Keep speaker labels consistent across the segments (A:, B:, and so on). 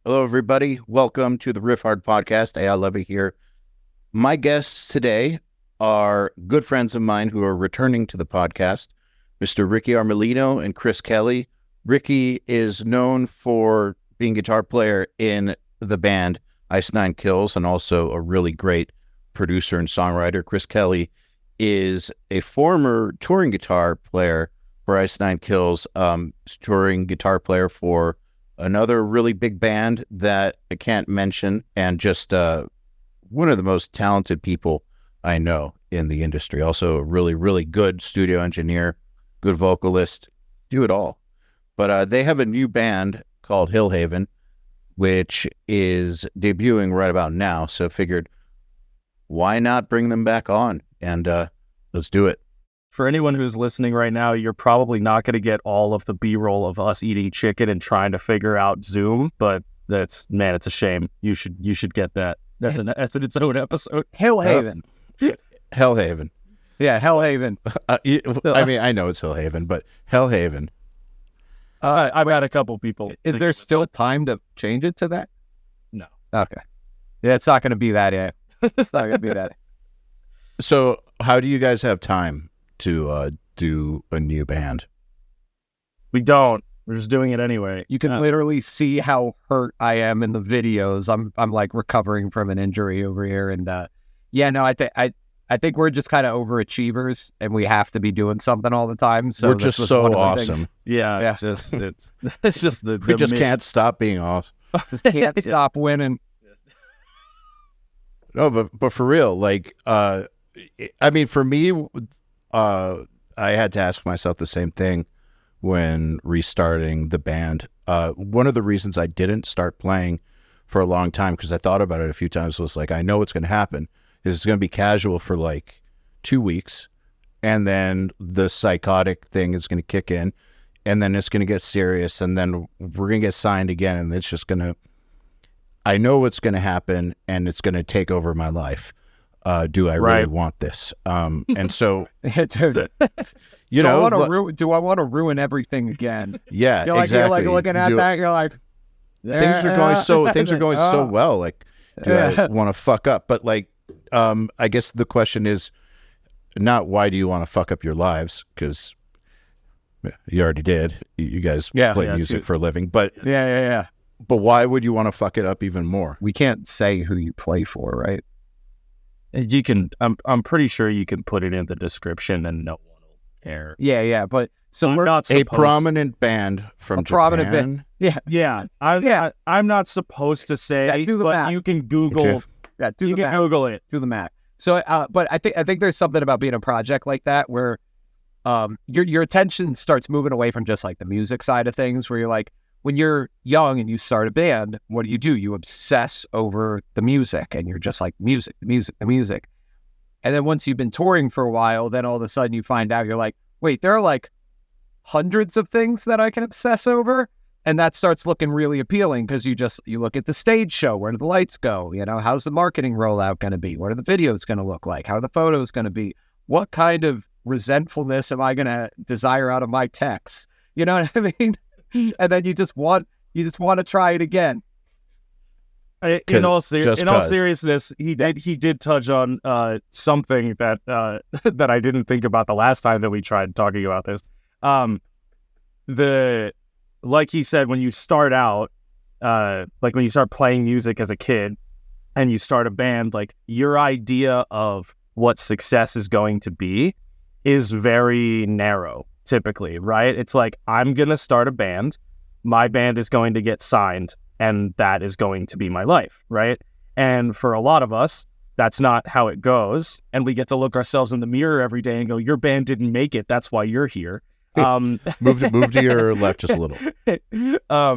A: Hello, everybody. Welcome to the Riff Hard Podcast. Hey, I love it here. My guests today are good friends of mine who are returning to the podcast, Mr. Ricky Armellino and Chris Kelly. Ricky is known for being guitar player in the band Ice Nine Kills and also a really great producer and songwriter. Chris Kelly is a former touring guitar player for Ice Nine Kills, touring guitar player for another really big band that I can't mention, and just one of the most talented people I know in the industry. Also a really, really good studio engineer, good vocalist, do it all. But they have a new band called Hillhaven, which is debuting right about now. So figured, why not bring them back on? And let's do it.
B: For anyone who's listening right now, you're probably not going to get all of the B-roll of us eating chicken and trying to figure out Zoom, but it's a shame. You should get that. That's its own episode.
C: Hillhaven.
A: Hellhaven.
C: Yeah, Hillhaven.
A: I mean, I know it's Hillhaven, but Hellhaven.
B: I've got a couple people.
C: Is there still time to change it to that?
B: No.
C: Okay. Yeah, it's not going to be that yet. It's not going to be that.
A: So how do you guys have time to do a new band?
B: We don't. We're just doing it anyway.
C: You can literally see how hurt I am in the videos. I'm like recovering from an injury over here, and I think we're just kind of overachievers, and we have to be doing something all the time. So
A: we're just so awesome.
B: Yeah. It's just the
A: we just can't stop being awesome.
C: Just can't stop winning.
A: No, but for real, like, I mean, for me, I had to ask myself the same thing when restarting the band. One of the reasons I didn't start playing for a long time, because I thought about it a few times, was like, I know what's going to happen. It's going to be casual for like 2 weeks, and then the psychotic thing is going to kick in, and then it's going to get serious, and then we're going to get signed again, and it's just going to, I know what's going to happen, and it's going to take over my life. Do I really want this? And so, you know,
C: do I want to ruin everything again?
A: Yeah,
C: you're like,
A: exactly.
C: You're like looking at that, you're like,
A: things are going so well. Like, do I want to fuck up? But like, I guess the question is not why do you want to fuck up your lives? Because you already did. You guys play music for a living, but
C: yeah.
A: But why would you want to fuck it up even more?
C: We can't say who you play for, right?
B: You can. I'm pretty sure you can put it in the description, and no one will care.
C: Yeah. But so
B: we're not
A: a prominent band from Japan.
C: Prominent band.
B: Yeah. I'm not supposed to say,
C: do the
B: but
C: math.
B: you can Google.
C: Okay. Yeah,
B: you can Google it.
C: Do the math. So, but I think there's something about being a project like that where, your attention starts moving away from just like the music side of things, where you're like, when you're young and you start a band, what do? You obsess over the music, and you're just like music. And then once you've been touring for a while, then all of a sudden you find out, you're like, wait, there are like hundreds of things that I can obsess over. And that starts looking really appealing, because you look at the stage show. Where do the lights go? You know, how's the marketing rollout going to be? What are the videos going to look like? How are the photos going to be? What kind of resentfulness am I going to desire out of my texts? You know what I mean? And then you just want to try it again.
B: In all seriousness, he did touch on something that that I didn't think about the last time that we tried talking about this. Like he said, when you start out, like when you start playing music as a kid, and you start a band, like your idea of what success is going to be is very narrow. Typically, right? It's like, I'm going to start a band. My band is going to get signed, and that is going to be my life, right? And for a lot of us, that's not how it goes. And we get to look ourselves in the mirror every day and go, your band didn't make it. That's why you're here.
A: Move to your left just a little. Yeah. I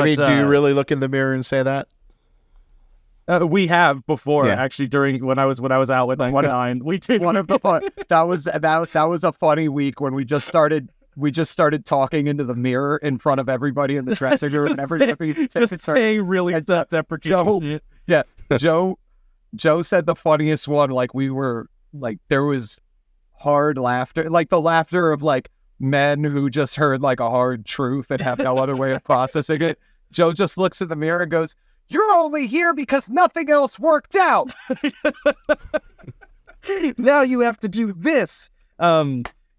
A: mean, do you really look in the mirror and say that?
B: We have before, actually, during when I was out with 1-9, we did
C: one of the fun. That was a funny week when we just started talking into the mirror in front of everybody in the dressing room, and everybody
B: just saying really self-deprecating.
C: Joe said the funniest one. Like, we were like, there was hard laughter, like the laughter of like men who just heard like a hard truth and have no other way of processing it. Joe just looks in the mirror and goes, "You're only here because nothing else worked out.
B: Now you have to do this."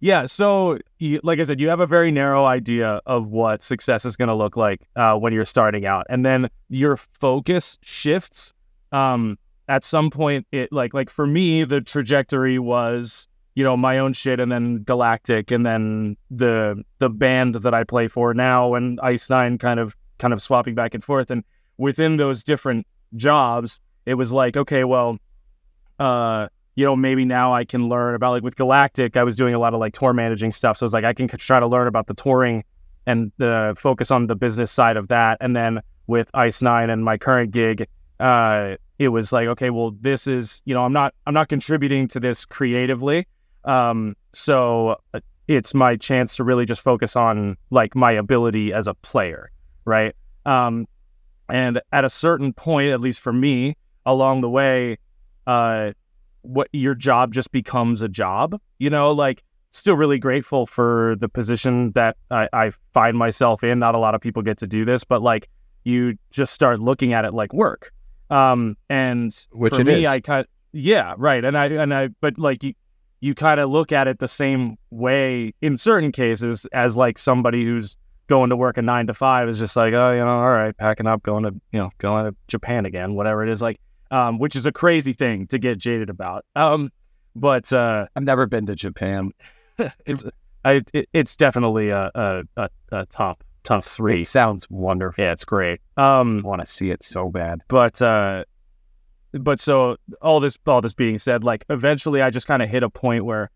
B: Yeah, so like I said, you have a very narrow idea of what success is going to look like when you're starting out, and then your focus shifts. At some point, it like for me, the trajectory was, my own shit, and then Galactic, and then the band that I play for now, and Ice Nine, kind of swapping back and forth. And within those different jobs, it was like, okay, well, maybe now I can learn about, like with Galactic, I was doing a lot of like tour managing stuff. So it's like I can try to learn about the touring and the focus on the business side of that. And then with Ice Nine and my current gig, it was like, okay, well, this is, I'm not contributing to this creatively. So it's my chance to really just focus on like my ability as a player. Right. And at a certain point, at least for me, along the way, what your job just becomes a job, like still really grateful for the position that I find myself in. Not a lot of people get to do this, but like you just start looking at it like work. And
A: which
B: for
A: it
B: me,
A: is.
B: Yeah, right. But like you kind of look at it the same way in certain cases as like somebody who's going to work a 9 to 5 is just like, oh, all right, packing up, going to Japan again, whatever it is, like, which is a crazy thing to get jaded about. But
C: I've never been to Japan.
B: It's definitely a top 3.
C: It sounds wonderful.
B: Yeah, it's great.
C: I want to see it so bad.
B: But so all this being said, like eventually I just kind of hit a point where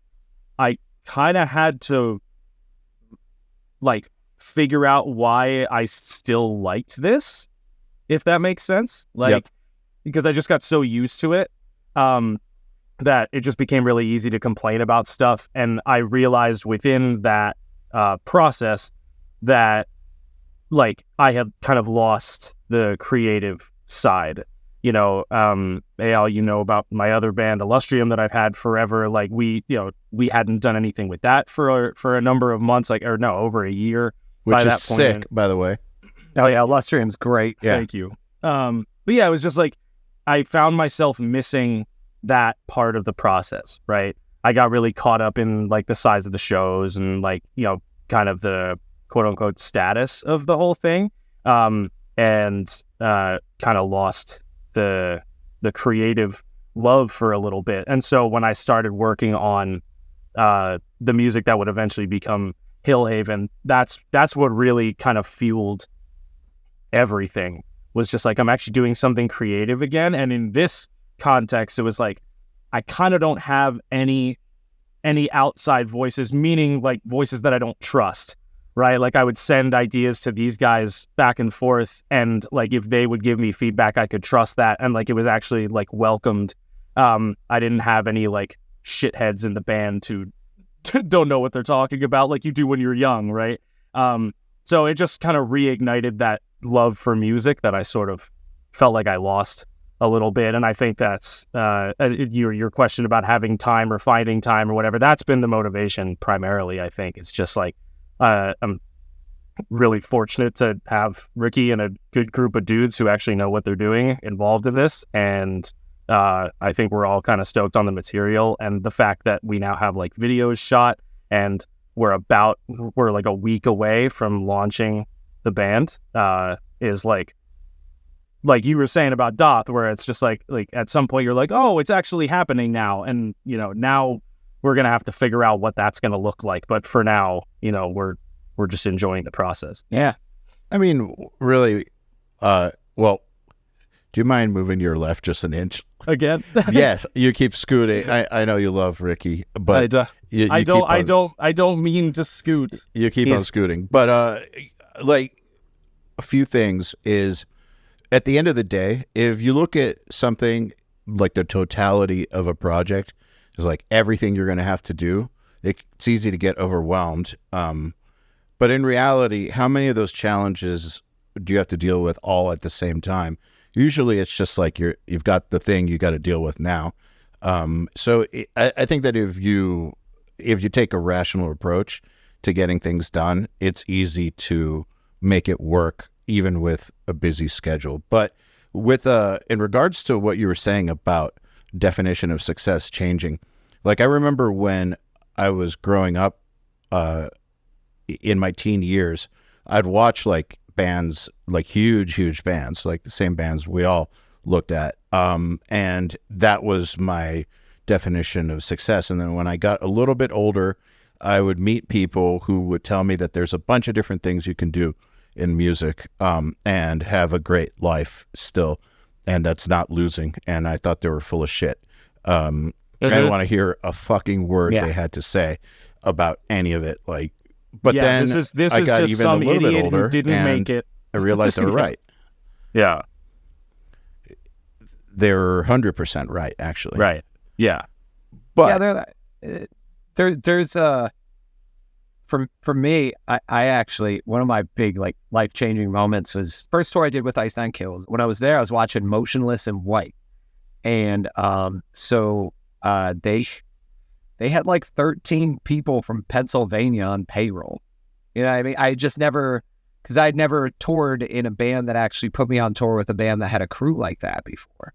B: I kind of had to like figure out why I still liked this, if that makes sense. Like,
A: yep.
B: Because I just got so used to it, that it just became really easy to complain about stuff. And I realized within that process that like I had kind of lost the creative side. Al, about my other band, Alustrium, that I've had forever. Like we hadn't done anything with that for a number of months, over a year.
A: Which is sick, by the way.
C: Oh yeah, Alustrium's great.
B: Yeah. Thank you. But yeah, it was just like I found myself missing that part of the process, right? I got really caught up in like the size of the shows and like, kind of the quote unquote status of the whole thing. And kind of lost the creative love for a little bit. And so when I started working on the music that would eventually become Hillhaven, that's what really kind of fueled everything. Was just like, I'm actually doing something creative again. And in this context, it was like, I kind of don't have any outside voices, meaning like voices that I don't trust, right? Like I would send ideas to these guys back and forth, and like if they would give me feedback, I could trust that, and like it was actually like welcomed. I didn't have any like shitheads in the band who don't know what they're talking about, like you do when you're young, right? So it just kind of reignited that love for music that I sort of felt like I lost a little bit. And I think that's your question about having time or finding time or whatever. That's been the motivation primarily. I think it's just like I'm really fortunate to have Ricky and a good group of dudes who actually know what they're doing involved in this. And I think we're all kind of stoked on the material, and the fact that we now have like videos shot, and we're like a week away from launching the band is like you were saying about Doth, where it's just like at some point you're like, oh, it's actually happening now. And, now we're going to have to figure out what that's going to look like. But for now, we're just enjoying the process.
C: Yeah.
A: I mean, really, well, do you mind moving your left just an inch?
B: Again?
A: Yes, you keep scooting. I know you love Ricky, but
B: I don't mean to scoot.
A: You keep on scooting. But like a few things is, at the end of the day, if you look at something like the totality of a project, is like everything you're going to have to do, it's easy to get overwhelmed. But in reality, how many of those challenges do you have to deal with all at the same time? Usually it's just like you've got the thing you got to deal with now. So I think that if you take a rational approach to getting things done, it's easy to make it work even with a busy schedule. But with in regards to what you were saying about definition of success changing, like I remember when I was growing up in my teen years, I'd watch like bands, like huge bands, like the same bands we all looked at. And that was my definition of success. And then when I got a little bit older, I would meet people who would tell me that there's a bunch of different things you can do in music, and have a great life still. And that's not losing. And I thought they were full of shit. I didn't want to hear a fucking word they had to say about any of it. Like, but then
B: this
A: I
B: is
A: got
B: just
A: even
B: some
A: a little bit
B: idiot
A: older
B: who didn't make it.
A: I realized they were right.
B: Yeah.
A: They're 100% right, actually.
B: Right. Yeah.
A: But
C: there's for me, I actually, one of my big like life-changing moments was first tour I did with Ice Nine Kills. When I was there, I was watching Motionless in White, and so they had like 13 people from Pennsylvania on payroll. You know what I mean? I just never, because I'd never toured in a band that actually put me on tour with a band that had a crew like that before.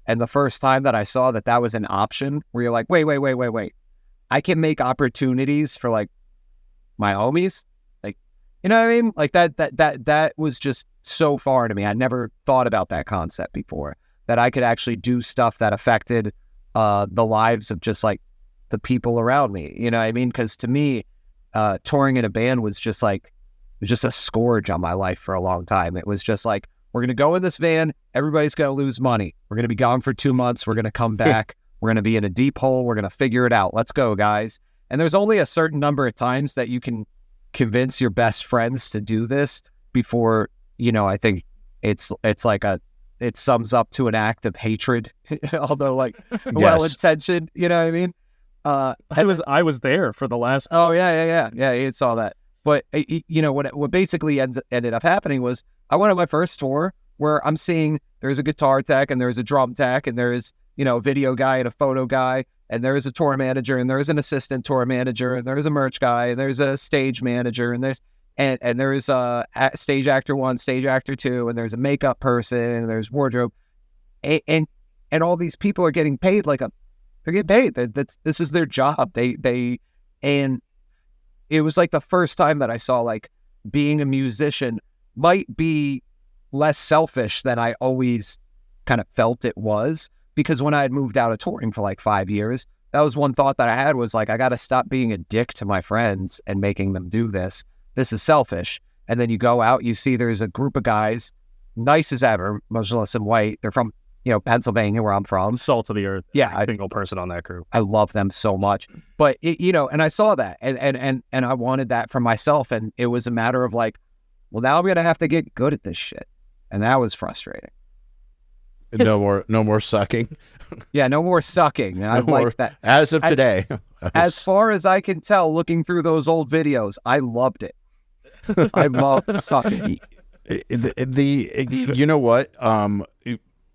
C: And the first time that I saw that that was an option, where you're like, wait, I can make opportunities for like my homies, like, you know what I mean? Like that was just so far to me. I never thought about that concept before, that I could actually do stuff that affected the lives of just like the people around me. You know what I mean? Because to me, touring in a band was just like, it was just a scourge on my life for a long time. It was just like, we're going to go in this van, everybody's going to lose money. We're going to be gone for 2 months. We're going to come back. We're going to be in a deep hole. We're going to figure it out. Let's go, guys. And there's only a certain number of times that you can convince your best friends to do this before, you know, I think it's like it sums up to an act of hatred, although like well-intentioned, you know what I mean?
B: I was there for the last.
C: Oh yeah. It saw that. But you know what basically ended up happening was I went on my first tour where I'm seeing there's a guitar tech and there's a drum tech and there's, you know, a video guy and a photo guy and there's a tour manager and there's an assistant tour manager and there's a merch guy and there's a stage manager and there's a stage actor 1, stage actor 2, and there's a makeup person and there's wardrobe, and all these people are getting paid they're getting paid. This is their job. And it was like the first time that I saw like being a musician might be less selfish than I always kind of felt it was, because when I had moved out of touring for like 5 years, that was one thought that I had was like, I got to stop being a dick to my friends and making them do this. This is selfish. And then you go out, you see there's a group of guys, nice as ever, Motionless in White. They're from, you know, Pennsylvania, where I'm from.
B: Salt of the earth.
C: Yeah.
B: Single person on that crew.
C: I love them so much. But, you know, and I saw that and I wanted that for myself. And it was a matter of like, well, now I'm going to have to get good at this shit. And that was frustrating.
A: No more sucking.
C: Yeah, no more sucking. I like that.
A: As of today.
C: As far as I can tell, looking through those old videos, I loved it. I loved sucking.
A: You know what?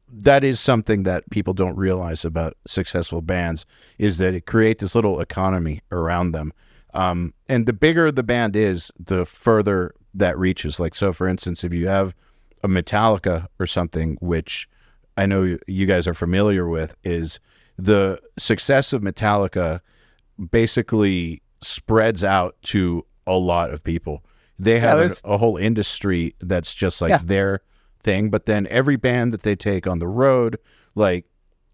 A: That is something that people don't realize about successful bands, is that it creates this little economy around them. And the bigger the band is, the further that reaches. Like, so for instance, if you have a Metallica or something, which I know you guys are familiar with, is the success of Metallica basically spreads out to a lot of people. They have a whole industry that's just like their thing. But then every band that they take on the road, like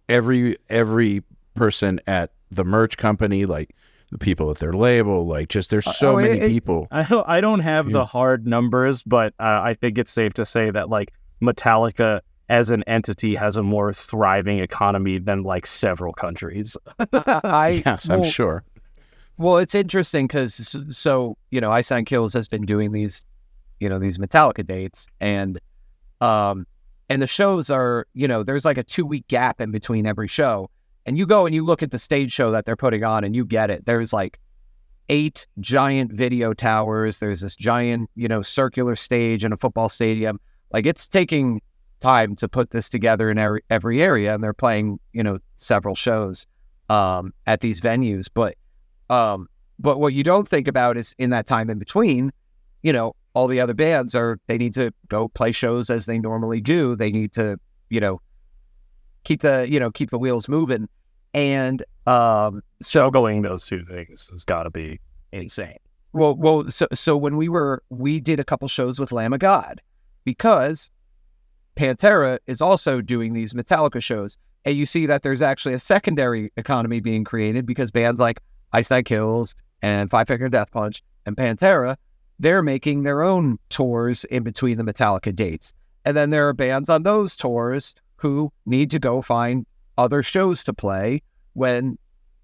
A: every person at the merch company, like the people at their label, like just there's so many people.
B: I don't have the hard numbers, but I think it's safe to say that like Metallica as an entity has a more thriving economy than like several countries.
A: I'm sure.
C: Well, it's interesting because, so, you know, Ice Nine Kills has been doing these, you know, these Metallica dates, and the shows are, you know, there's like a 2-week gap in between every show, and you go and you look at the stage show that they're putting on and you get it. There's like 8 giant video towers. There's this giant, you know, circular stage in a football stadium. Like, it's taking time to put this together in every area, and they're playing, you know, several shows at these venues. But what you don't think about is in that time in between, you know, all the other bands they need to go play shows as they normally do. They need to, keep the wheels moving. And
B: juggling those two things has got to be insane.
C: So when we did a couple shows with Lamb of God, because Pantera is also doing these Metallica shows, and you see that there's actually a secondary economy being created because bands like Ice Nine Kills and Five Finger Death Punch and Pantera, they're making their own tours in between the Metallica dates. And then there are bands on those tours who need to go find other shows to play when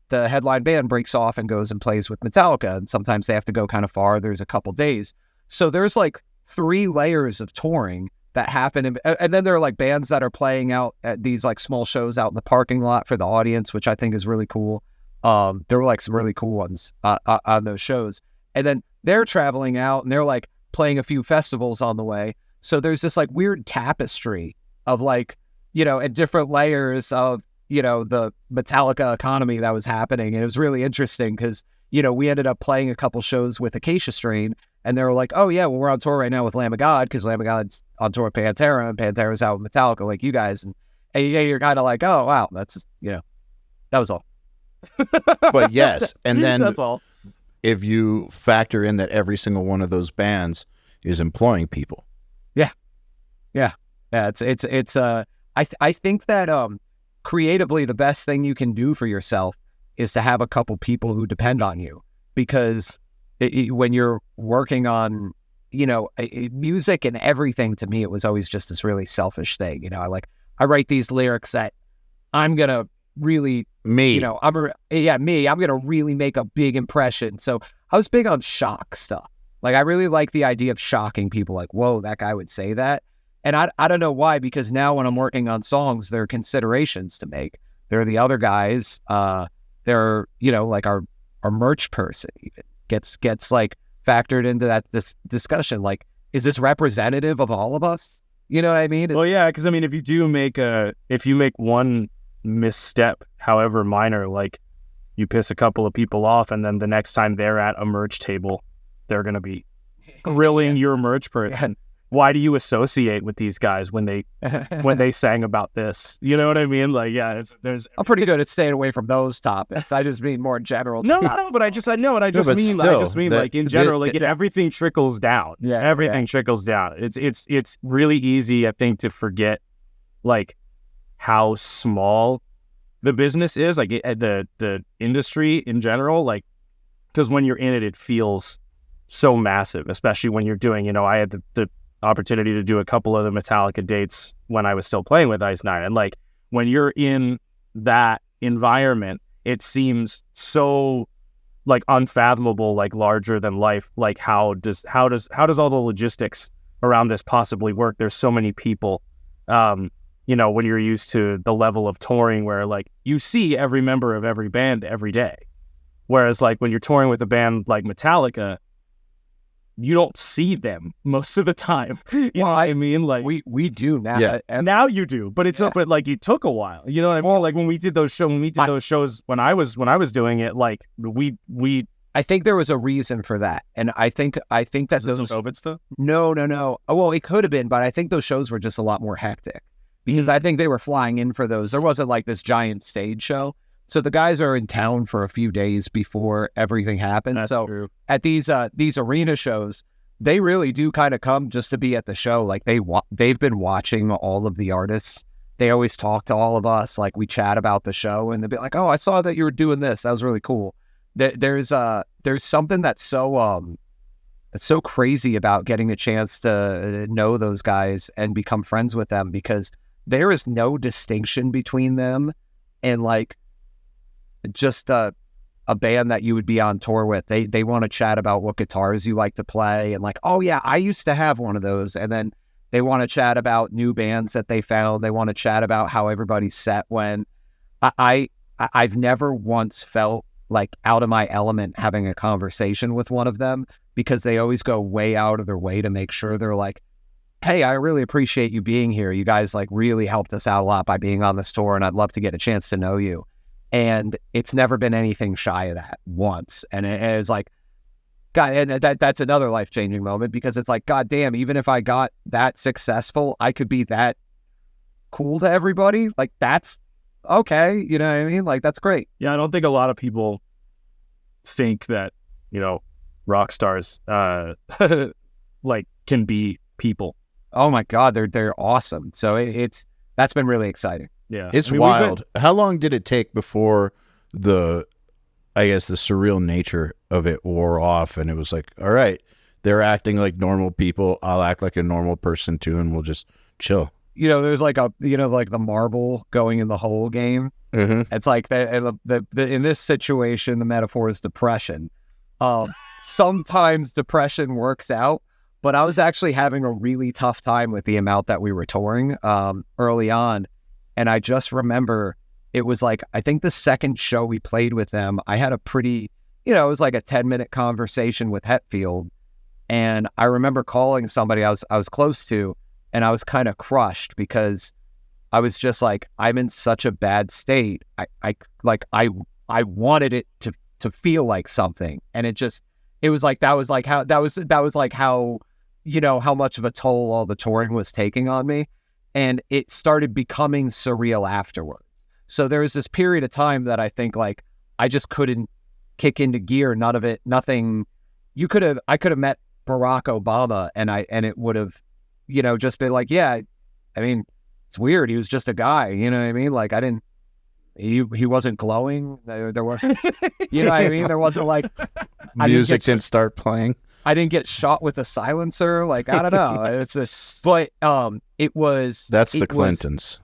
C: the headline band breaks off and goes and plays with Metallica. And sometimes they have to go kind of far. There's a couple days. So there's like 3 layers of touring that happen. And then there are like bands that are playing out at these like small shows out in the parking lot for the audience, which I think is really cool. There were like some really cool ones on those shows. And then they're traveling out and they're like playing a few festivals on the way. So there's this like weird tapestry of like, and different layers of, the Metallica economy that was happening. And it was really interesting because, we ended up playing a couple shows with Acacia Strain, and they were like, oh yeah, well, we're on tour right now with Lamb of God because Lamb of God's on tour with Pantera and Pantera's out with Metallica like you guys. And you're kind of like, oh wow, that's, that was all.
A: But yes, and then
B: that's all.
A: If you factor in that every single one of those bands is employing people.
C: Yeah. It's I think that creatively the best thing you can do for yourself is to have a couple people who depend on you, because when you're working on, music and everything, to me, it was always just this really selfish thing. I write these lyrics that I'm going to really,
A: me,
C: I'm going to really make a big impression. So I was big on shock stuff. Like, I really like the idea of shocking people, like, whoa, that guy would say that. And I don't know why, because now when I'm working on songs, there are considerations to make. There are the other guys, they're, like our merch person even gets like factored into this discussion. Like, is this representative of all of us? You know what I mean?
B: Well, yeah, because I mean, if you make one misstep, however minor, like you piss a couple of people off, and then the next time they're at a merch table, they're going to be grilling your merch person. Why do you associate with these guys when they sang about this? You know what I mean? Like, yeah,
C: I'm pretty good at staying away from those topics. I just mean more in general.
B: No, but I just mean like in general, like everything trickles down.
C: Yeah,
B: everything trickles down. It's really easy, I think, to forget like how small the business is, like the industry in general, like, because when you're in it, it feels so massive, especially when you're doing, I had the opportunity to do a couple of the Metallica dates when I was still playing with Ice Nine. And like, when you're in that environment, it seems so like unfathomable, like larger than life. Like, how does all the logistics around this possibly work? There's so many people, when you're used to the level of touring where like you see every member of every band every day. Whereas like when you're touring with a band like Metallica, you don't see them most of the time. You know what I mean? Like
C: we do now.
B: Yeah. And now you do, but but like it took a while. You know what I mean? Like when we did those shows when I was doing it, like we
C: I think there was a reason for that. And I think that those
B: COVID stuff?
C: No. Well, it could have been, but I think those shows were just a lot more hectic because I think they were flying in for those. There wasn't like this giant stage show. So the guys are in town for a few days before everything happened.
B: That's true.
C: At these arena shows, they really do kind of come just to be at the show. Like they've been watching all of the artists. They always talk to all of us. Like we chat about the show, and they'll be like, "Oh, I saw that you were doing this. That was really cool." There's something that's so crazy about getting a chance to know those guys and become friends with them, because there is no distinction between them and like just a band that you would be on tour with. They want to chat about what guitars you like to play and like, oh yeah, I used to have one of those. And then they want to chat about new bands that they found. They want to chat about how everybody's set went. I've never once felt like out of my element having a conversation with one of them, because they always go way out of their way to make sure they're like, hey, I really appreciate you being here. You guys like really helped us out a lot by being on this tour, and I'd love to get a chance to know you. And it's never been anything shy of that once. And it's like, God, and that's another life-changing moment, because it's like, God damn, even if I got that successful, I could be that cool to everybody. Like, that's okay. You know what I mean? Like, that's great.
B: Yeah, I don't think a lot of people think that, rock stars like can be people.
C: Oh my God, they're awesome. So that's been really exciting.
B: Yeah.
A: It's wild. How long did it take before the surreal nature of it wore off and it was like, all right, they're acting like normal people. I'll act like a normal person too, and we'll just chill.
C: There's like like the marble going in the hole game.
A: Mm-hmm.
C: It's like the in this situation, the metaphor is depression. Sometimes depression works out, but I was actually having a really tough time with the amount that we were touring early on. And I just remember it was like, I think the second show we played with them, I had a pretty, it was like a 10-minute conversation with Hetfield. And I remember calling somebody I was close to, and I was kind of crushed because I was just like, I'm in such a bad state. I wanted it to feel like something. And it was like, that was like how, how much of a toll all the touring was taking on me. And it started becoming surreal afterwards. So there was this period of time that I think like, I just couldn't kick into gear. Nothing. I could have met Barack Obama and it would have, just been like, yeah, I mean, it's weird. He was just a guy, you know what I mean? Like he wasn't glowing. There wasn't, you know what I mean? There wasn't like
A: music didn't start playing.
C: I didn't get shot with a silencer. Like, I don't know. It's just, but it was.
A: That's the Clintons.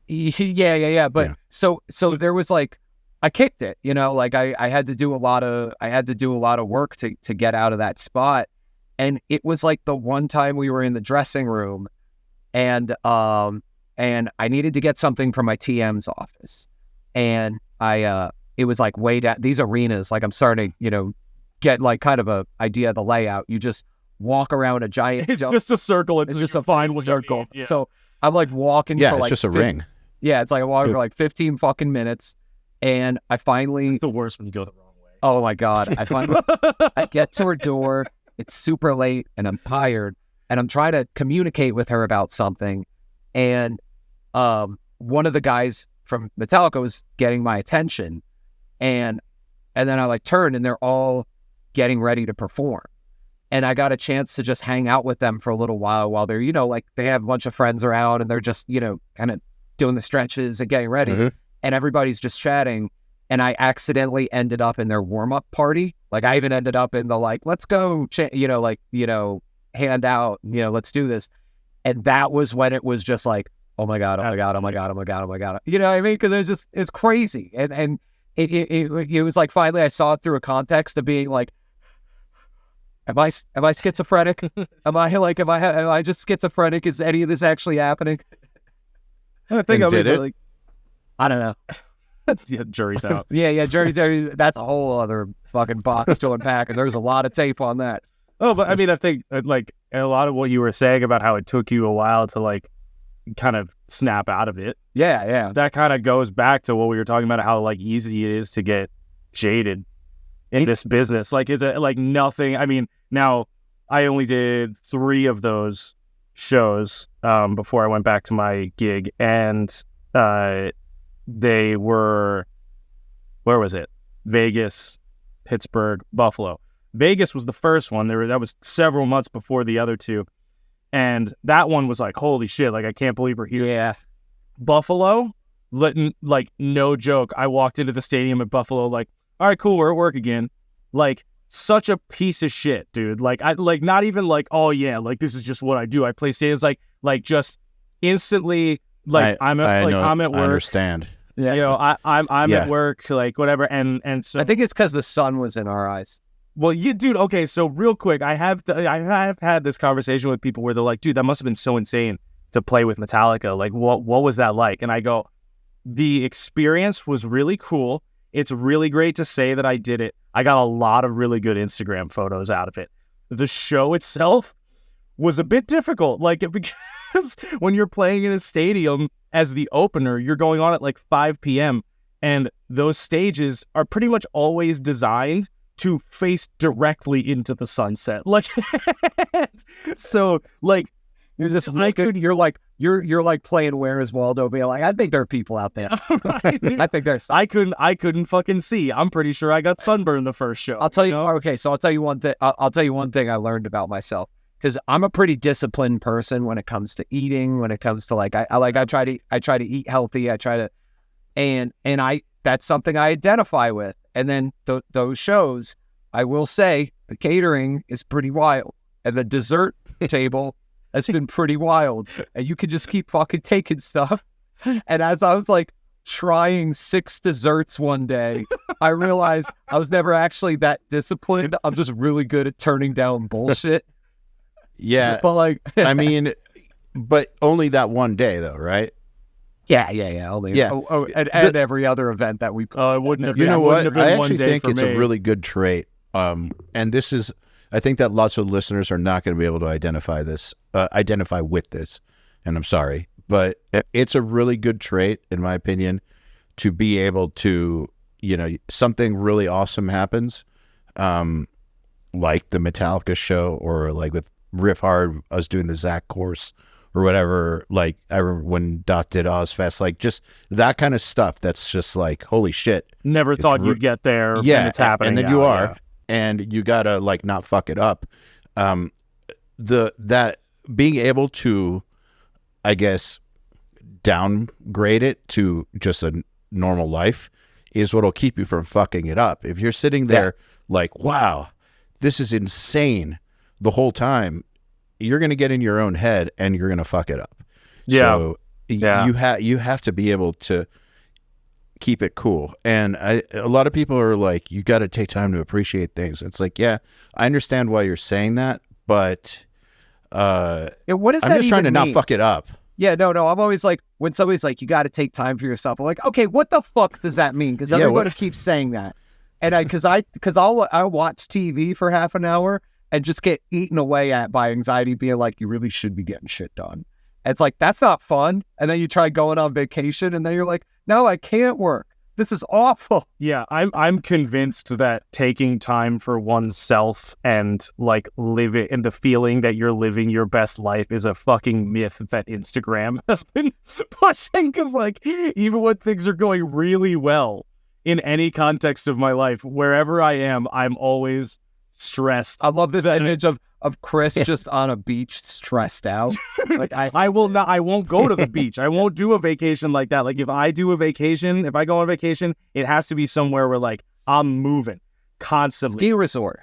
C: Yeah. But so there was like, I kicked it, like I had to do a lot of work to get out of that spot. And it was like the one time we were in the dressing room and I needed to get something from my TM's office. And it was like way down these arenas, like I'm starting to, get like kind of a idea of the layout. You just walk around a giant.
B: It's just a circle. It's just a fine circle.
C: Yeah. So I'm like walking.
A: Yeah,
C: for
A: it's
C: like
A: just a ring.
C: Yeah, it's like I'm walking for like 15 fucking minutes, and I finally.
B: It's the worst when you go the wrong way.
C: Oh my God! I get to her door. It's super late, and I'm tired, and I'm trying to communicate with her about something, and one of the guys from Metallica was getting my attention, and then I like turned, and they're all getting ready to perform. And I got a chance to just hang out with them for a little while they're, like they have a bunch of friends around and they're just, kind of doing the stretches and getting ready.
A: Mm-hmm.
C: And everybody's just chatting. And I accidentally ended up in their warm-up party. Like I even ended up in the like, let's go, hand out, let's do this. And that was when it was just like, oh my God. You know what I mean? Because it's crazy. And it was like, finally I saw it through a context of being like, Am I schizophrenic? Am I just schizophrenic? Is any of this actually happening?
B: I think
A: did it?
C: Like, I don't know.
B: Yeah, jury's out.
C: yeah, jury's out. That's a whole other fucking box to unpack, and there's a lot of tape on that.
B: Oh, but I mean, I think like a lot of what you were saying about how it took you a while to like kind of snap out of it.
C: Yeah.
B: That kind of goes back to what we were talking about, how like easy it is to get jaded in this business. Like, is it like nothing? I mean, now I only did 3 of those shows before I went back to my gig, and they were, where was it? Vegas, Pittsburgh, Buffalo. Vegas was the first one. That was several months before the other 2, and that one was like, holy shit! Like, I can't believe we're here.
C: Yeah.
B: Buffalo, like no joke. I walked into the stadium at Buffalo, like, all right, cool, we're at work again. Like, such a piece of shit, dude. Like, I like not even like, oh yeah, like this is just what I do. I play stadiums, like just instantly, like I'm at work.
A: I understand.
B: Yeah, I'm at work, like whatever, and so
C: I think it's because the sun was in our eyes.
B: Well, dude. Okay, so real quick, I have had this conversation with people where they're like, dude, that must have been so insane to play with Metallica. Like, what was that like? And I go, the experience was really cool. It's really great to say that I did it. I got a lot of really good Instagram photos out of it. The show itself was a bit difficult, like because when you're playing in a stadium as the opener, you're going on at like 5 p.m. and those stages are pretty much always designed to face directly into the sunset. Like, so like
C: You're just you're like playing Where Is Waldo, being like, I think there are people out there.
B: Right, dude.
C: I think there's.
B: I couldn't fucking see. I'm pretty sure I got sunburned the first show.
C: I'll tell you.
B: know?
C: Okay, so I'll tell you one thing. I'll tell you one thing I learned about myself, because I'm a pretty disciplined person when it comes to eating. When it comes to like, I try to eat healthy. And that's something I identify with. And then those shows, I will say, the catering is pretty wild, and the dessert table has been pretty wild, and you could just keep fucking taking stuff. And as I was like trying 6 desserts one day, I realized I was never actually that disciplined. I'm just really good at turning down bullshit.
A: Yeah.
C: But like,
A: I mean, but only that one day though, right?
C: yeah. Only,
A: Yeah.
C: And every other event that we play.
B: It wouldn't have
A: You
B: been,
A: know
B: wouldn't
A: what?
B: have been
A: I
B: one
A: actually
B: day
A: think
B: for
A: it's
B: me.
A: a really good trait. And this is, I think that lots of listeners are not going to be able to identify with this. And I'm sorry, but it's a really good trait, in my opinion, to be able to, something really awesome happens, like the Metallica show, or like with Riff Hard, us doing the Zach course or whatever. Like I remember when Dot did Ozfest, like just that kind of stuff. That's just like, holy shit.
B: Never thought you'd get there.
A: Yeah.
B: And it's happening.
A: And then
B: now,
A: you are,
B: yeah.
A: and you gotta like not fuck it up. That being able to, I guess, downgrade it to just a normal life is what'll keep you from fucking it up. If you're sitting there like, wow, this is insane the whole time, you're going to get in your own head and you're going to fuck it up.
B: Yeah.
A: So you have to be able to keep it cool. And a lot of people are like, you got to take time to appreciate things. It's like, yeah, I understand why you're saying that, but
C: What does
A: I'm
C: that
A: just trying to
C: even
A: not
C: mean?
A: fuck it up.
C: Yeah, no. I'm always like, when somebody's like, you got to take time for yourself, I'm like, okay, what the fuck does that mean? Because everybody keeps saying that. And because I'll watch TV for half an hour and just get eaten away at by anxiety, being like, you really should be getting shit done. And it's like, that's not fun. And then you try going on vacation, and then you're like, no, I can't work. This is awful.
B: Yeah, I'm convinced that taking time for oneself and like living and the feeling that you're living your best life is a fucking myth that Instagram has been pushing. Because like, even when things are going really well in any context of my life, wherever I am, I'm always stressed.
C: I love this image of Chris just on a beach, stressed out. Like
B: I won't go to the beach. I won't do a vacation like that. Like if I go on vacation, it has to be somewhere where like I'm moving constantly.
C: Ski resort.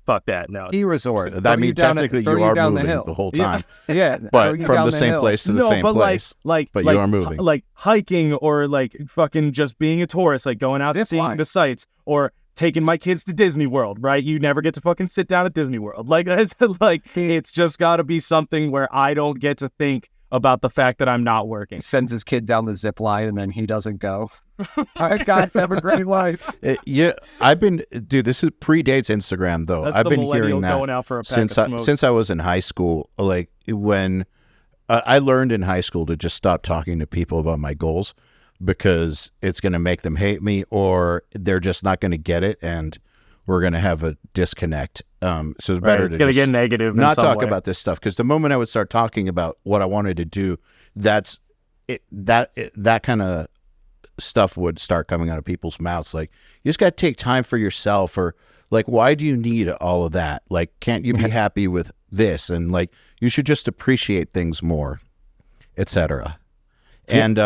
B: Fuck that. No.
C: Ski resort.
A: I mean, technically you are moving the whole time.
C: Yeah.
A: But from the same place to the same place. But you are moving.
B: Like hiking, or like fucking just being a tourist, like going out and seeing the sights, or taking my kids to Disney World, right? You never get to fucking sit down at Disney World. Like it's just got to be something where I don't get to think about the fact that I'm not working.
C: He sends his kid down the zip line and then he doesn't go. All right, guys, have a great life.
A: This is predates Instagram though.
B: That's
A: I've
B: the
A: been
B: millennial
A: hearing that
B: going out for a pack of smoke.
A: since I was in high school. Like when I learned in high school to just stop talking to people about my goals, because it's going to make them hate me, or they're just not going to get it, and we're going to have a disconnect. So it's better
B: It's
A: to
B: going to
A: just
B: get negative.
A: not
B: in some
A: talk
B: way.
A: about this stuff, because the moment I would start talking about what I wanted to do, that kind of stuff would start coming out of people's mouths. Like, you just got to take time for yourself, or like, why do you need all of that? Like, can't you be happy with this? And like, you should just appreciate things more, etc. And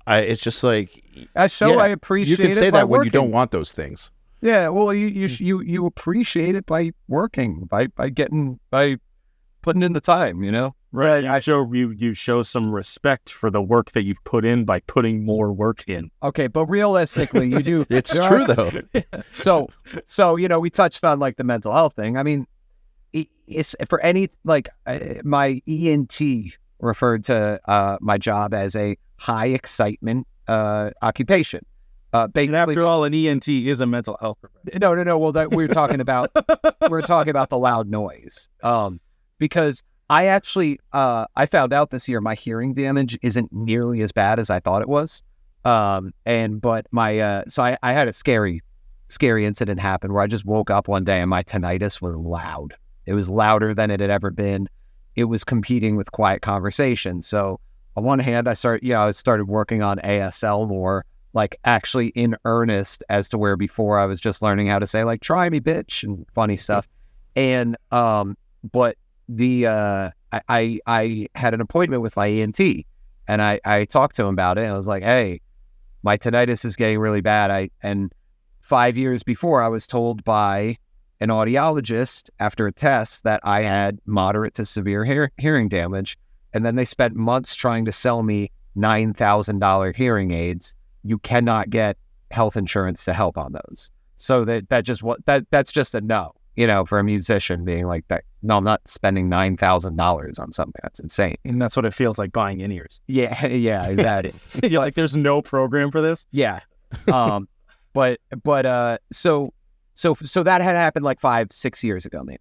A: it's just like,
C: I appreciate it.
A: You can say
C: by
A: that when you
C: working.
A: don't want those things.
C: Yeah, well, you appreciate it by working, by putting in the time, you know?
B: Right. You show some respect for the work that you've put in by putting more work in.
C: Okay, but realistically, you do.
A: It's true though.
C: So we touched on like the mental health thing. I mean, it's for any like my ENT referred to my job as a high excitement occupation.
B: And after all, an ENT is a mental health professional.
C: No. Well, that we're talking about the loud noise. Because I actually I found out this year my hearing damage isn't nearly as bad as I thought it was. But my so I had a scary scary incident happened where I just woke up one day and my tinnitus was loud. It was louder than it had ever been. It was competing with quiet conversation. So on one hand, I started working on ASL more, like actually in earnest, as to where before I was just learning how to say like, try me, bitch, and funny stuff. And, but I had an appointment with my ENT, and I talked to him about it, and I was like, hey, my tinnitus is getting really bad. And 5 years before, I was told by an audiologist after a test that I had moderate to severe hearing damage. And then they spent months trying to sell me $9,000 hearing aids. You cannot get health insurance to help on those. So that's just a no, for a musician being like that. No, I'm not spending $9,000 on something. That's insane.
B: And that's what it feels like buying in-ears.
C: Yeah, exactly.
B: You're like, there's no program for this?
C: Yeah. So that had happened like 5-6 years ago, maybe.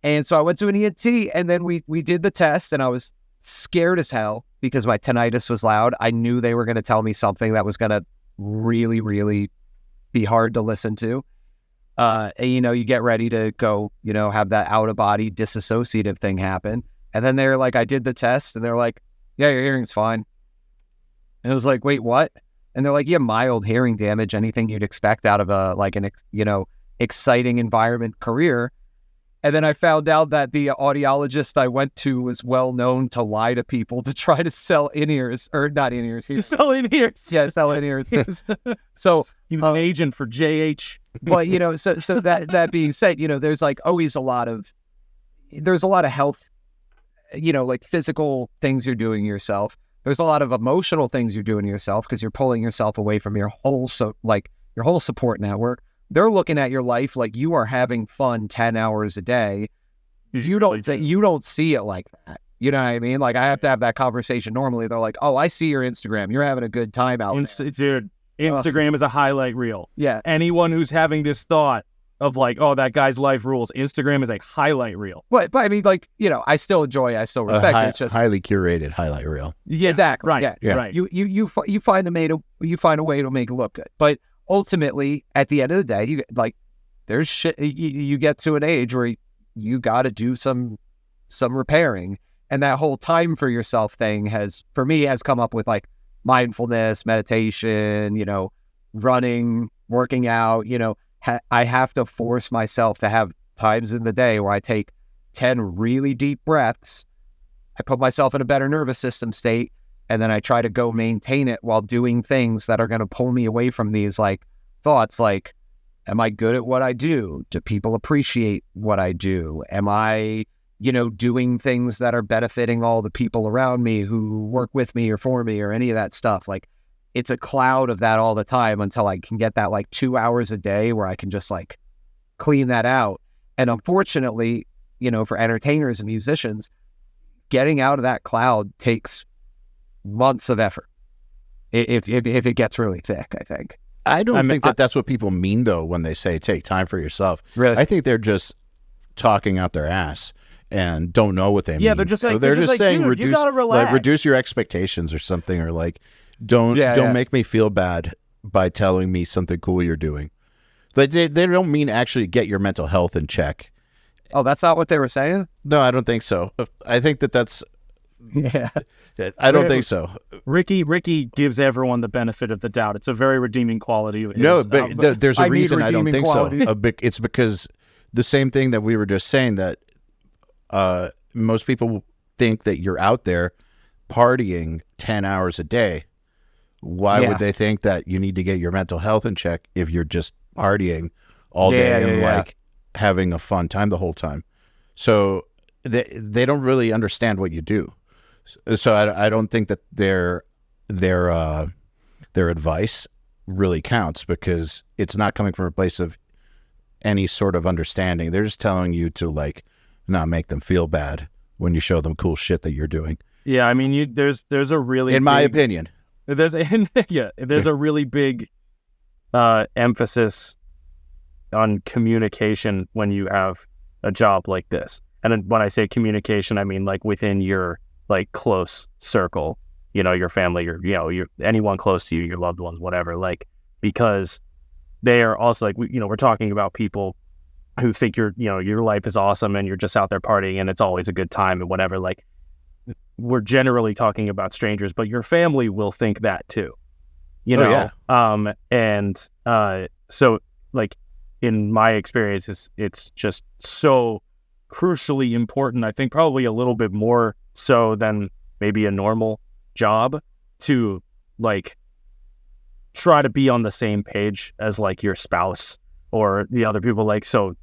C: And so I went to an ENT, and then we did the test, and I was scared as hell because my tinnitus was loud. I knew they were going to tell me something that was going to really, really be hard to listen to. And, you get ready to go, have that out-of-body disassociative thing happen. And then they're like, I did the test, and they're like, yeah, your hearing's fine. And I was like, wait, what? And they're like, yeah, mild hearing damage, anything you'd expect out of an exciting environment career. And then I found out that the audiologist I went to was well known to lie to people to try to sell in-ears, or not in-ears.
B: Sell in-ears.
C: Yeah, sell in-ears. So
B: he was an agent for JH.
C: But, so that being said, there's like always a lot of health, like physical things you're doing yourself. There's a lot of emotional things you're doing yourself because you're pulling yourself away from your whole support network. They're looking at your life like you are having fun 10 hours a day. You don't see it like that. You know what I mean? Like I have to have that conversation normally. They're like, oh, I see your Instagram. You're having a good time out there.
B: Dude, Instagram is a highlight reel.
C: Yeah.
B: Anyone who's having this thought of like, oh, that guy's life rules, Instagram is a highlight reel.
C: But I mean, like, I still respect it. It's just
A: highly curated highlight reel.
C: Yeah, exactly.
B: Right.
C: Yeah.
B: Right.
C: You find a way to make it look good. But ultimately, at the end of the day, there's shit. You get to an age where you got to do some repairing, and that whole time for yourself thing has come up with like mindfulness, meditation, running, working out. I have to force myself to have times in the day where I take 10 really deep breaths. I put myself in a better nervous system state, and then I try to go maintain it while doing things that are going to pull me away from these like thoughts like, am I good at what I do? Do people appreciate what I do? Am I, doing things that are benefiting all the people around me who work with me or for me or any of that stuff? Like, it's a cloud of that all the time until I can get that like 2 hours a day where I can just like clean that out. And unfortunately, for entertainers and musicians, getting out of that cloud takes months of effort if it gets really thick, I think.
A: I don't think that's what people mean, though, when they say take time for yourself.
C: Really?
A: I think they're just talking out their ass and don't know what they mean.
B: Yeah, they're just like,
A: they're just saying,
B: dude, you gotta relax.
A: reduce your expectations or something, or like, don't make me feel bad by telling me something cool you're doing. They don't mean actually get your mental health in check.
C: Oh, that's not what they were saying?
A: No, I don't think so. I think that's...
C: Yeah.
A: I don't think so.
B: Ricky gives everyone the benefit of the doubt. It's a very redeeming quality.
A: But there's a reason I don't think
C: qualities.
A: so. It's because the same thing that we were just saying, that most people think that you're out there partying 10 hours a day. Why would they think that you need to get your mental health in check if you're just partying all day and having a fun time the whole time? So they don't really understand what you do. So I don't think that their advice really counts, because it's not coming from a place of any sort of understanding. They're just telling you to like not make them feel bad when you show them cool shit that you're doing.
B: Yeah, I mean, there's a really,
A: in my opinion,
B: there's a really big emphasis on communication when you have a job like this. And when I say communication, I mean like within your like close circle, your family, your anyone close to you, your loved ones, whatever, like, because they are also like, we're talking about people who think your life is awesome and you're just out there partying and it's always a good time and whatever. Like, we're generally talking about strangers, but your family will think that too, so like in my experience, it's just so crucially important. I think probably a little bit more so than maybe a normal job to like try to be on the same page as like your spouse or the other people, like so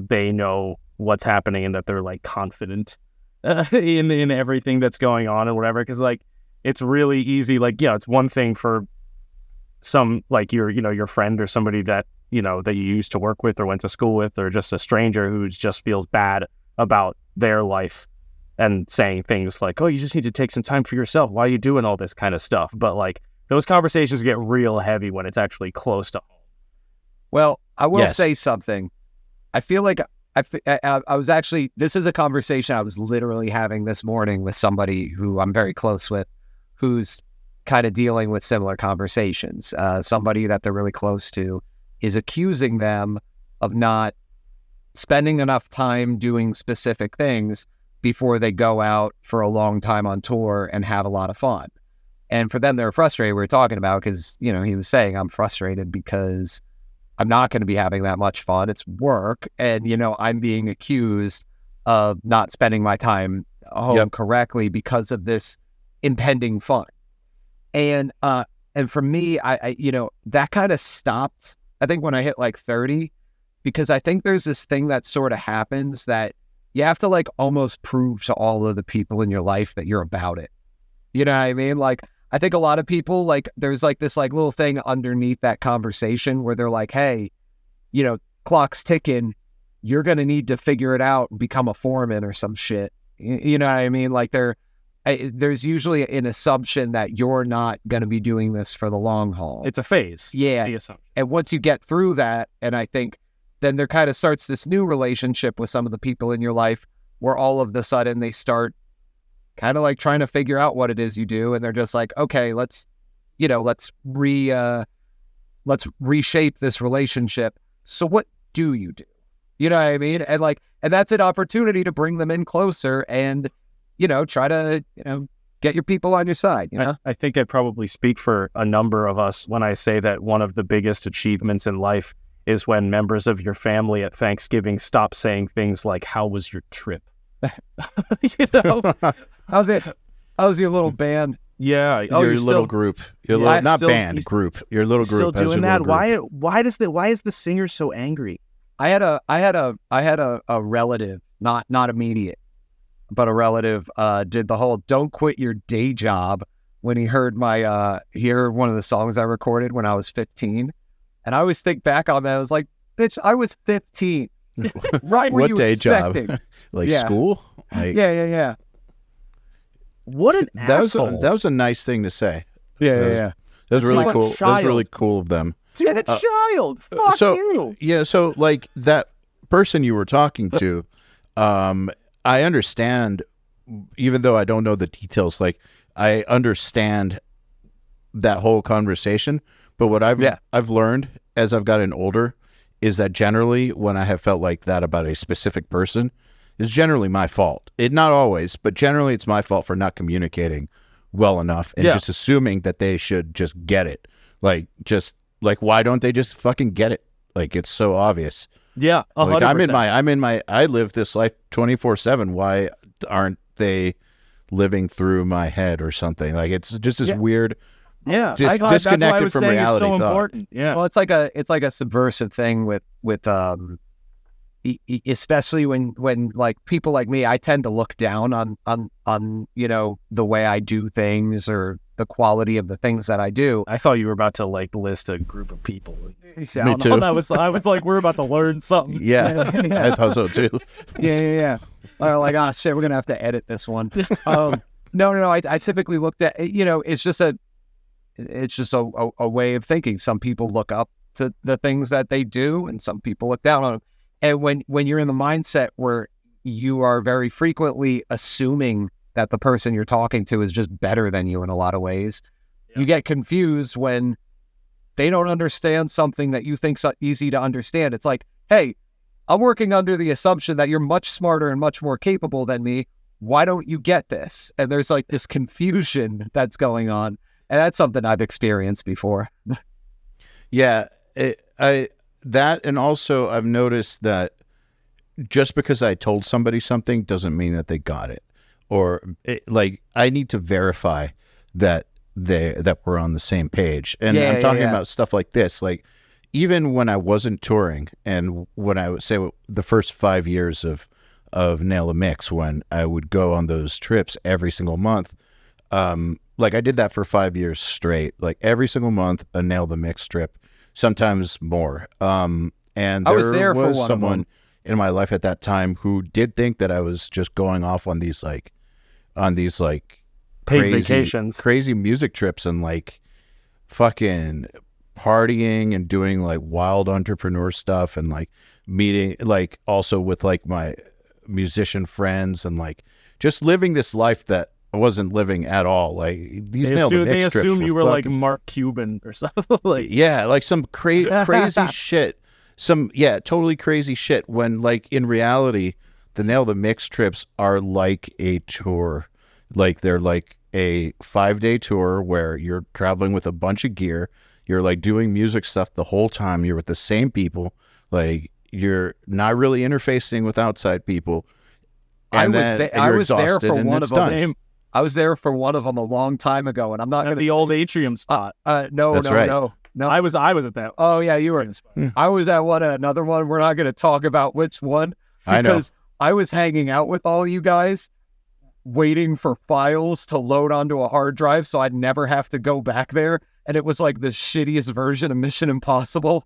B: they know what's happening and that they're like confident in everything that's going on and whatever. Because like it's really easy, like it's one thing for some like your friend or somebody that that you used to work with or went to school with, or just a stranger who just feels bad about their life and saying things like, oh, you just need to take some time for yourself, why are you doing all this kind of stuff? But like those conversations get real heavy when it's actually close to home.
C: Well, I will say something. I feel like I was actually, this is a conversation I was literally having this morning with somebody who I'm very close with, who's kind of dealing with similar conversations. Somebody that they're really close to is accusing them of not spending enough time doing specific things before they go out for a long time on tour and have a lot of fun. And for them, they're frustrated. We were talking about, because, he was saying, I'm frustrated because I'm not going to be having that much fun. It's work. And, I'm being accused of not spending my time home correctly because of this impending fun. And for me, I that kind of stopped, I think, when I hit like 30, because I think there's this thing that sort of happens that you have to like almost prove to all of the people in your life that you're about it. You know what I mean? Like, I think a lot of people, like, there's like this like little thing underneath that conversation where they're like, hey, clock's ticking. You're going to need to figure it out and become a foreman or some shit. You know what I mean? Like there's usually an assumption that you're not going to be doing this for the long haul.
B: It's a phase.
C: Yeah.
B: The assumption.
C: And once you get through that, and I think then there kind of starts this new relationship with some of the people in your life where all of a sudden they start kind of like trying to figure out what it is you do. And they're just like, okay, let's reshape this relationship. So what do you do? You know what I mean? And that's an opportunity to bring them in closer and, try to, get your people on your side,
B: I think I probably speak for a number of us when I say that one of the biggest achievements in life is when members of your family at Thanksgiving stop saying things like, how was your trip?
C: How's it? How's your little band?
B: Yeah.
A: Your little group. Your little, not band, group. Your little group.
B: Still doing that? Why is the singer so angry?
C: I had a relative, not immediate, but a relative did the whole don't quit your day job when he heard one of the songs I recorded when I was 15. And I always think back on that. I was like, bitch, I was 15. Right.
A: What day expecting? Job? Like school? Like,
C: yeah.
B: What an asshole.
A: That was a nice thing to say.
C: Yeah.
A: That was really cool. That was really cool of them.
C: Yeah, the child. Fuck you.
A: Yeah, so like that person you were talking to, I understand, even though I don't know the details, like I understand that whole conversation. But what I've learned as I've gotten older is that generally when I have felt like that about a specific person, it's generally my fault. Not always, but generally it's my fault for not communicating well enough and just assuming that they should just get it. Like, why don't they just fucking get it? Like, it's so obvious.
B: Yeah, 100%.
A: Like, I live this life 24/7. Why aren't they living through my head or something? Like, it's just this weird...
B: Yeah,
A: disconnected from reality.
B: It's so important. Yeah,
C: well, it's like a subversive thing with especially when like people like me, I tend to look down on the way I do things or the quality of the things that I do.
B: I thought you were about to like list a group of people.
A: Me too.
B: I was like, we're about to learn something.
A: Yeah. I thought so too.
C: Yeah. Like, oh shit, we're gonna have to edit this one. No. I typically looked at it's just a way of thinking. Some people look up to the things that they do, and some people look down on them. And when you're in the mindset where you are very frequently assuming that the person you're talking to is just better than you in a lot of ways, you get confused when they don't understand something that you think's easy to understand. It's like, hey, I'm working under the assumption that you're much smarter and much more capable than me. Why don't you get this? And there's like this confusion that's going on. And that's something I've experienced before.
A: Yeah, and also I've noticed that just because I told somebody something doesn't mean that they got it. Or I need to verify that we're on the same page. And I'm talking about stuff like this, like even when I wasn't touring, and when I would say the first 5 years of Nail the Mix, when I would go on those trips every single month, like I did that for 5 years straight, like every single month, a Nail the Mix trip, sometimes more. And
C: I was there for one
A: someone in my life at that time who did think that I was just going off on these
B: paid vacations,
A: crazy music trips, and like fucking partying and doing like wild entrepreneur stuff, and like meeting like also with like my musician friends, and like just living this life that I wasn't living at all. Like these
B: they assume you were like Mark Cuban or something. Like
A: like some crazy shit. Totally crazy shit, when like in reality the Nail the Mix trips are like a tour. Like they're like a 5-day tour where you're traveling with a bunch of gear. You're like doing music stuff the whole time. You're with the same people. Like you're not really interfacing with outside people. And
C: I was there for one of them. I was there for one of them a long time ago, and I'm not
B: at the old Atrium spot.
C: No.
B: I was at that.
C: Oh yeah, you were. I was at another one. We're not going to talk about which one, because I was hanging out with all you guys, waiting for files to load onto a hard drive, so I'd never have to go back there. And it was like the shittiest version of Mission Impossible.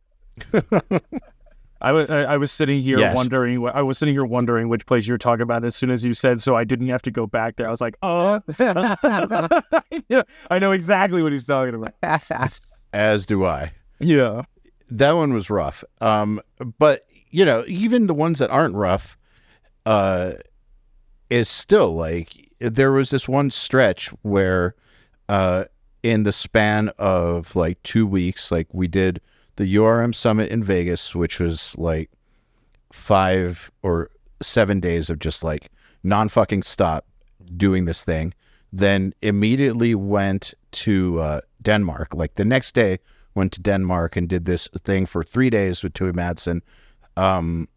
B: I was sitting here wondering which place you were talking about as soon as you said, so I didn't have to go back there. I was like, oh, I know exactly what he's talking about.
A: As do I.
B: Yeah.
A: That one was rough. But you know, even the ones that aren't rough, is still like, there was this one stretch where, in the span of like 2 weeks, like we did the URM Summit in Vegas, which was like 5 or 7 days of just like non-fucking stop doing this thing. Then immediately went to Denmark. Like the next day, went to Denmark and did this thing for 3 days with Tui Madsen. And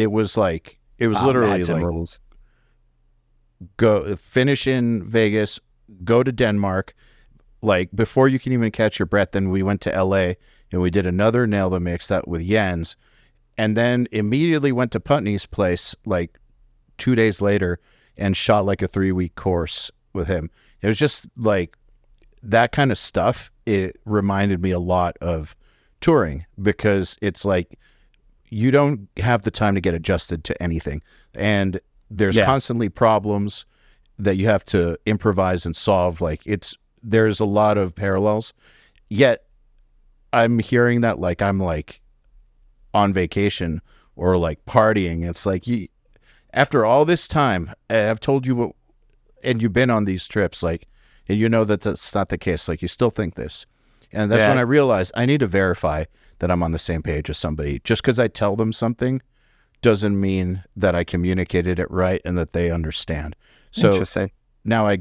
A: it was like, it was literally Madsen like rules. Go finish in Vegas, go to Denmark, like before you can even catch your breath. Then we went to LA and we did another Nail the Mix that with Jens, and then immediately went to Putney's place like 2 days later and shot like a 3-week course with him. It was just like that kind of stuff. It reminded me a lot of touring, because it's like you don't have the time to get adjusted to anything, and there's constantly problems that you have to improvise and solve. Like there's a lot of parallels, yet I'm hearing that like I'm like on vacation or like partying. It's like, after all this time, I've told you what, and you've been on these trips, like, and you know that that's not the case. Like you still think this. And that's when I realized I need to verify that I'm on the same page as somebody. Just because I tell them something doesn't mean that I communicated it right and that they understand. So
C: interesting.
A: Now I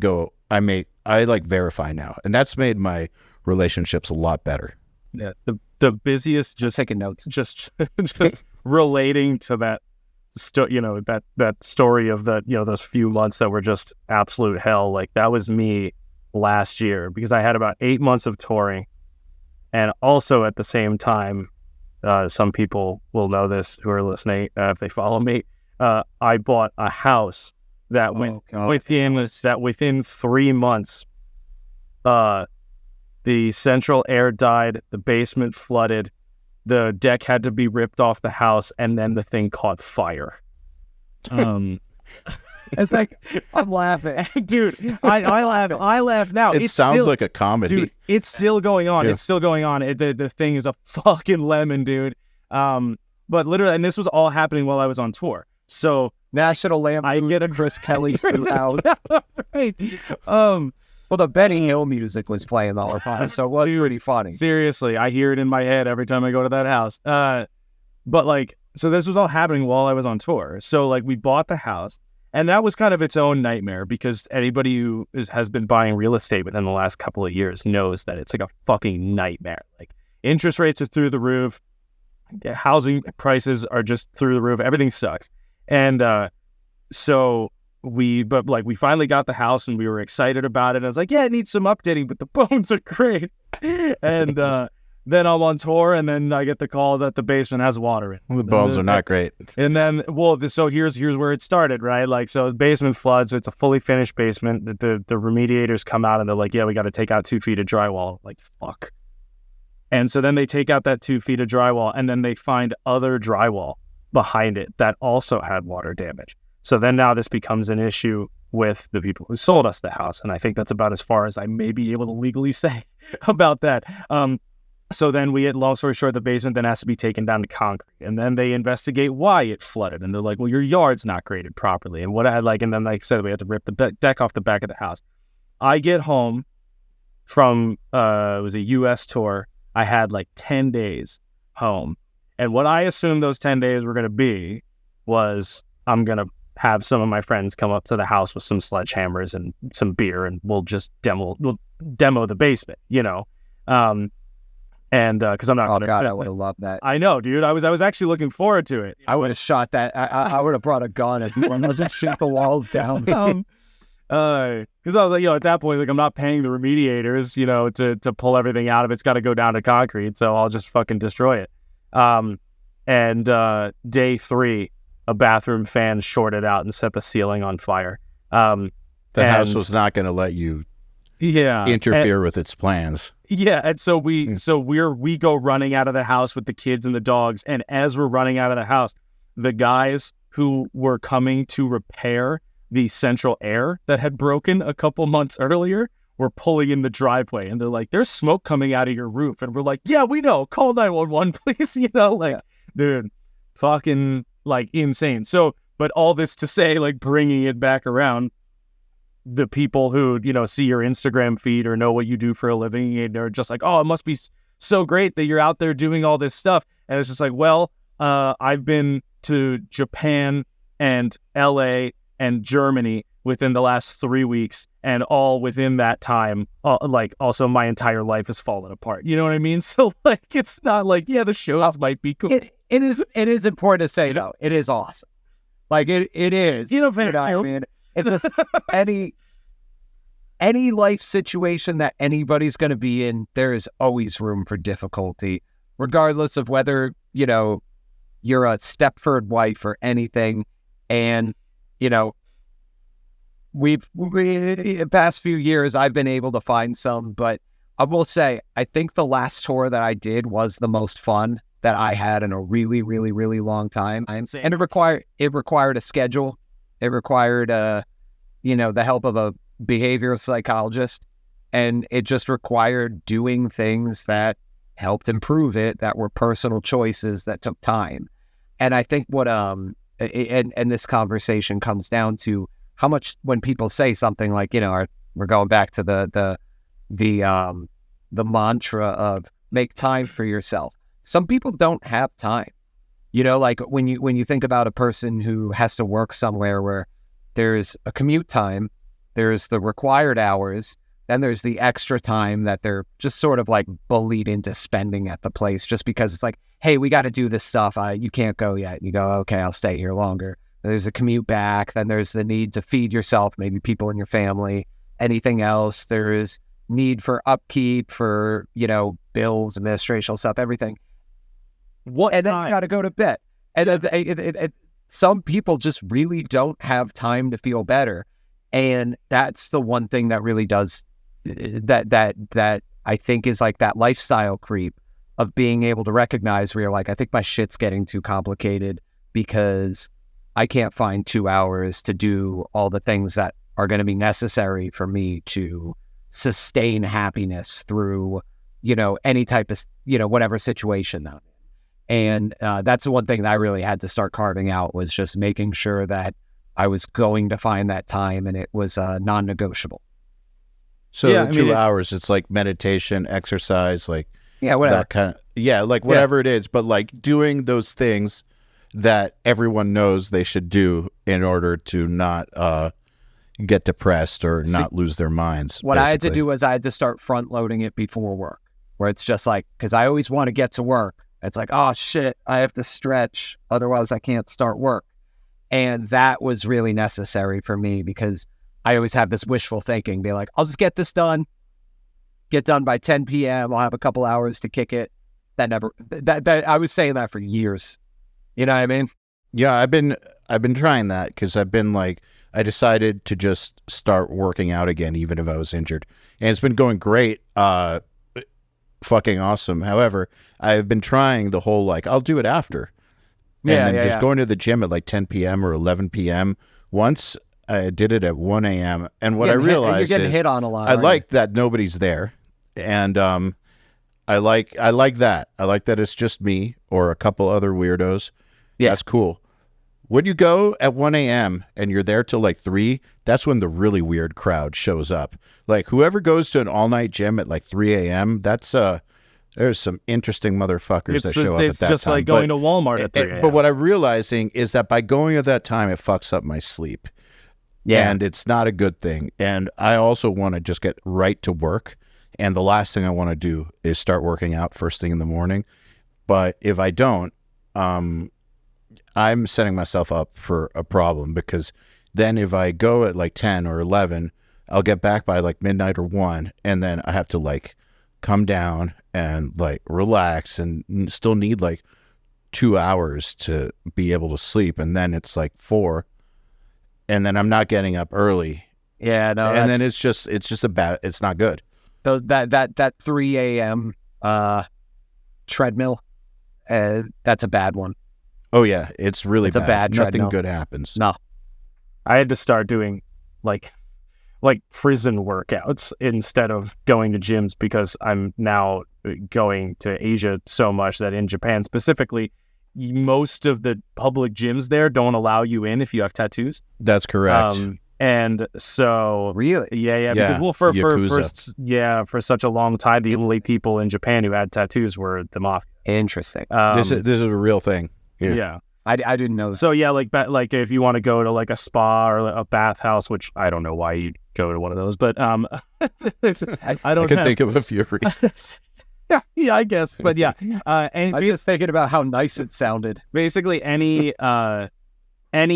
A: like verify now, and that's made my relationships a lot better.
B: Yeah, the busiest, just taking notes, just relating to that, that story of those few months that were just absolute hell. Like that was me last year, because I had about 8 months of touring, and also at the same time, some people will know this who are listening if they follow me. I bought a house that within 3 months, the central air died, the basement flooded, the deck had to be ripped off the house, and then the thing caught fire.
C: It's like, I'm laughing.
B: Dude, I laugh now.
A: It sounds like a comedy.
B: Dude, it's still going on.
A: Yeah.
B: It's still going on. The thing is a fucking lemon, dude. But literally, and this was all happening while I was on tour. So
C: National Lampoon,
B: I get a
C: Chris Kelly's new house.
B: Right.
C: Well, the Benny Hill music was playing the whole time, so it was pretty funny.
B: Seriously, I hear it in my head every time I go to that house. But like, so this was all happening while I was on tour. So like, we bought the house, and that was kind of its own nightmare because anybody who has been buying real estate within the last couple of years knows that it's like a fucking nightmare. Like, interest rates are through the roof, housing prices are just through the roof. Everything sucks, and so we finally got the house, and we were excited about it. I was like, yeah, it needs some updating, but the bones are great. And then I'm on tour, and then I get the call that the basement has water in it.
A: Well, the bones are not great.
B: And then, so here's where it started, right? Like, so the basement floods. It's a fully finished basement. The remediators come out, and they're like, yeah, we got to take out 2 feet of drywall. Like, fuck. And so then they take out that 2 feet of drywall, and then they find other drywall behind it that also had water damage. So then now this becomes an issue with the people who sold us the house. And I think that's about as far as I may be able to legally say about that. So then long story short, the basement then has to be taken down to concrete. And then they investigate why it flooded. And they're like, well, your yard's not graded properly. And and then like I said, we had to rip the deck off the back of the house. I get home from, it was a US tour. I had like 10 days home. And what I assumed those 10 days were going to be was I'm going to have some of my friends come up to the house with some sledgehammers and some beer, and we'll just demo the basement, you know? And because I'm not.
C: Oh God, I would have loved that.
B: I know, dude. I was actually looking forward to it.
C: I would have shot that. I would have brought a gun if you wanted to just shoot the walls down.
B: Because I was like, at that point, like, I'm not paying the remediators, to pull everything out of it's got to go down to concrete, so I'll just fucking destroy it. And day 3, a bathroom fan shorted out and set the ceiling on fire.
A: The house was not going to let you interfere with its plans.
B: Yeah, and so we go running out of the house with the kids and the dogs, and as we're running out of the house, the guys who were coming to repair the central air that had broken a couple months earlier were pulling in the driveway, and they're like, there's smoke coming out of your roof, and we're like, yeah, we know, call 911 please. Dude, fucking like insane. So, but all this to say, like, bringing it back around, the people who, see your Instagram feed or know what you do for a living, and they're just like, oh, it must be so great that you're out there doing all this stuff. And it's just like, well, I've been to Japan and LA and Germany within the last 3 weeks, and all within that time, also my entire life has fallen apart. You know what I mean? So like, it's not like, yeah, the shows might be cool.
C: It is important to say, no, it is awesome. Like it is. I mean, it's just any life situation that anybody's going to be in, there is always room for difficulty, regardless of whether, you're a Stepford wife or anything. And, we've the past few years, I've been able to find some, but I will say, I think the last tour that I did was the most fun that I had in a really, really, really long time. And it required a schedule. It required, the help of a behavioral psychologist, and it just required doing things that helped improve it, that were personal choices that took time. And I think what and this conversation comes down to how much, when people say something like, we're going back to the mantra of make time for yourself. Some people don't have time. Like when you think about a person who has to work somewhere where there's a commute time, there's the required hours, then there's the extra time that they're just sort of like bullied into spending at the place just because it's like, hey, we got to do this stuff. You can't go yet. You go, okay, I'll stay here longer. There's a commute back. Then there's the need to feed yourself, maybe people in your family, anything else. There is need for upkeep, for, bills, administrative stuff, everything. And then you got to go to bed. And some people just really don't have time to feel better. And that's the one thing that really does that I think is like that lifestyle creep of being able to recognize where you're like, I think my shit's getting too complicated because I can't find 2 hours to do all the things that are going to be necessary for me to sustain happiness through, any type of, whatever situation that I'm in. And that's the one thing that I really had to start carving out, was just making sure that I was going to find that time, and it was non-negotiable.
A: So
B: Yeah, I mean,
A: 2 hours, it's like meditation, exercise, like
C: Yeah, whatever.
A: that kind of, like whatever it is, but like doing those things that everyone knows they should do in order to not get depressed or not lose their minds.
C: What I had to do was I had to start front loading it before work, where it's just like, because I always want to get to work. It's like, oh shit, I have to stretch, otherwise I can't start work. And that was really necessary for me because I always have this wishful thinking, be like, I'll just get this done, get done by 10 p.m. I'll have a couple hours to kick it. That I was saying that for years. You know what I mean?
A: Yeah, I've been trying that because I've been like, I decided to just start working out again, even if I was injured, and it's been going great. Fucking awesome. However, I've been trying the whole like, I'll do it after. And then going to the gym at like 10 p.m. or 11 p.m. Once I did it at 1 a.m. And what I realized
C: you're getting
A: is
C: hit on a lot.
A: I like that nobody's there. And I like that. I like that it's just me or a couple other weirdos.
C: Yeah.
A: That's cool. When you go at 1 a.m. and you're there till like 3, that's when the really weird crowd shows up. Like whoever goes to an all-night gym at like 3 a.m., that's there's some interesting motherfuckers that show up at that time.
B: It's just like going to Walmart at 3 a.m.
A: But what I'm realizing is that by going at that time, it fucks up my sleep. Yeah. And it's not a good thing. And I also want to just get right to work. And the last thing I want to do is start working out first thing in the morning. But if I don't, I'm setting myself up for a problem because then if I go at like 10 or 11, I'll get back by like midnight or 1. And then I have to like come down and like relax and still need like 2 hours to be able to sleep. And then it's like 4. And then I'm not getting up early.
C: Yeah, no.
A: And then it's just it's not good.
C: That 3 a.m. Treadmill, that's a bad one.
A: Oh yeah, it's really
C: a bad
A: Nothing
C: treadmill.
A: good happens.
C: No.
B: I had to start doing like prison workouts instead of going to gyms because I'm now going to Asia so much that in Japan specifically, most of the public gyms there don't allow you in if you have tattoos.
A: That's correct.
B: And so
C: really,
B: yeah. Because, well, for such a long time, the only people in Japan who had tattoos were the mafia.
C: Interesting.
A: This is a real thing.
B: Yeah.
C: I didn't know that.
B: So yeah, like if you want to go to like a spa or a bathhouse, which I don't know why you'd go to one of those, but I
A: can think of a few reasons.
B: yeah, I guess, but yeah. And
C: I'm just thinking about how nice it sounded.
B: Basically, any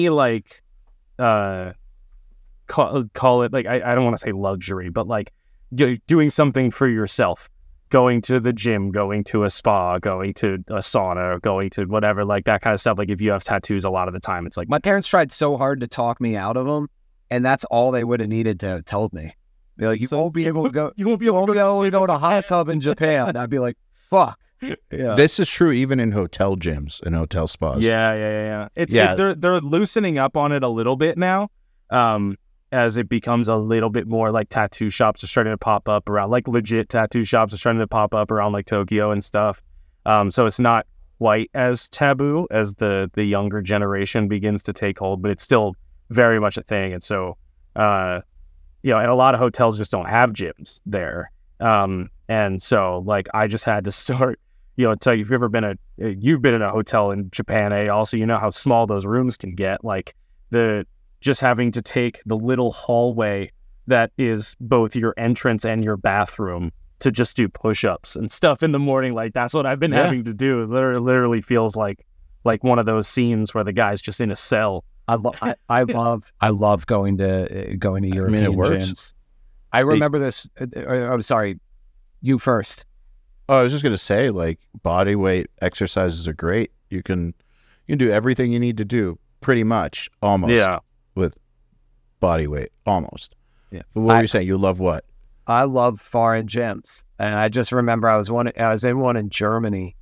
B: like call it like I don't want to say luxury, but like doing something for yourself. Going to the gym, going to a spa, going to a sauna, going to whatever, like that kind of stuff. Like if you have tattoos, a lot of the time it's like
C: my parents tried so hard to talk me out of them, and that's all they would have needed to have told me. They're like, you won't be able to go. You won't be able to go to a hot tub in Japan. I'd be like, fuck.
A: Yeah. This is true even in hotel gyms and hotel spas.
B: Yeah. They're loosening up on it a little bit now. As it becomes a little bit more like tattoo shops are starting to pop up around, like legit tattoo shops are starting to pop up around like Tokyo and stuff. So it's not quite as taboo as the younger generation begins to take hold, but it's still very much a thing. And so, and a lot of hotels just don't have gyms there. And so like I just had to start, tell you if you've been in a hotel in Japan, also, you know how small those rooms can get, like just having to take the little hallway that is both your entrance and your bathroom to just do push-ups and stuff in the morning. Like that's what I've been having to do. It literally feels like one of those scenes where the guy's just in a cell.
C: I love going to European gyms. I remember this. I'm sorry, you first.
A: Oh, I was just gonna say, like body weight exercises are great. You can do everything you need to do, pretty much, almost. Yeah. With body weight, almost.
C: Yeah.
A: But what were you saying? You love what?
C: I love foreign gyms, and I just remember I was in one in Germany,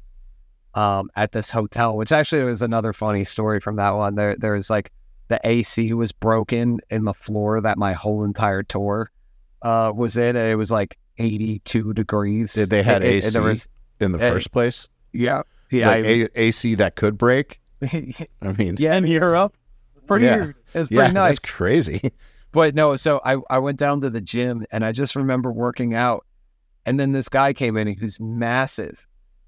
C: at this hotel, which actually was another funny story from that one. There was like the AC was broken in the floor that my whole entire tour was in, and it was like 82 degrees.
A: Did they had AC in the first place?
C: Yeah.
A: Like AC that could break. I mean,
C: yeah, in Europe. It's pretty nice.
A: That's crazy.
C: But no, so I went down to the gym and I just remember working out, and then this guy came in who's massive,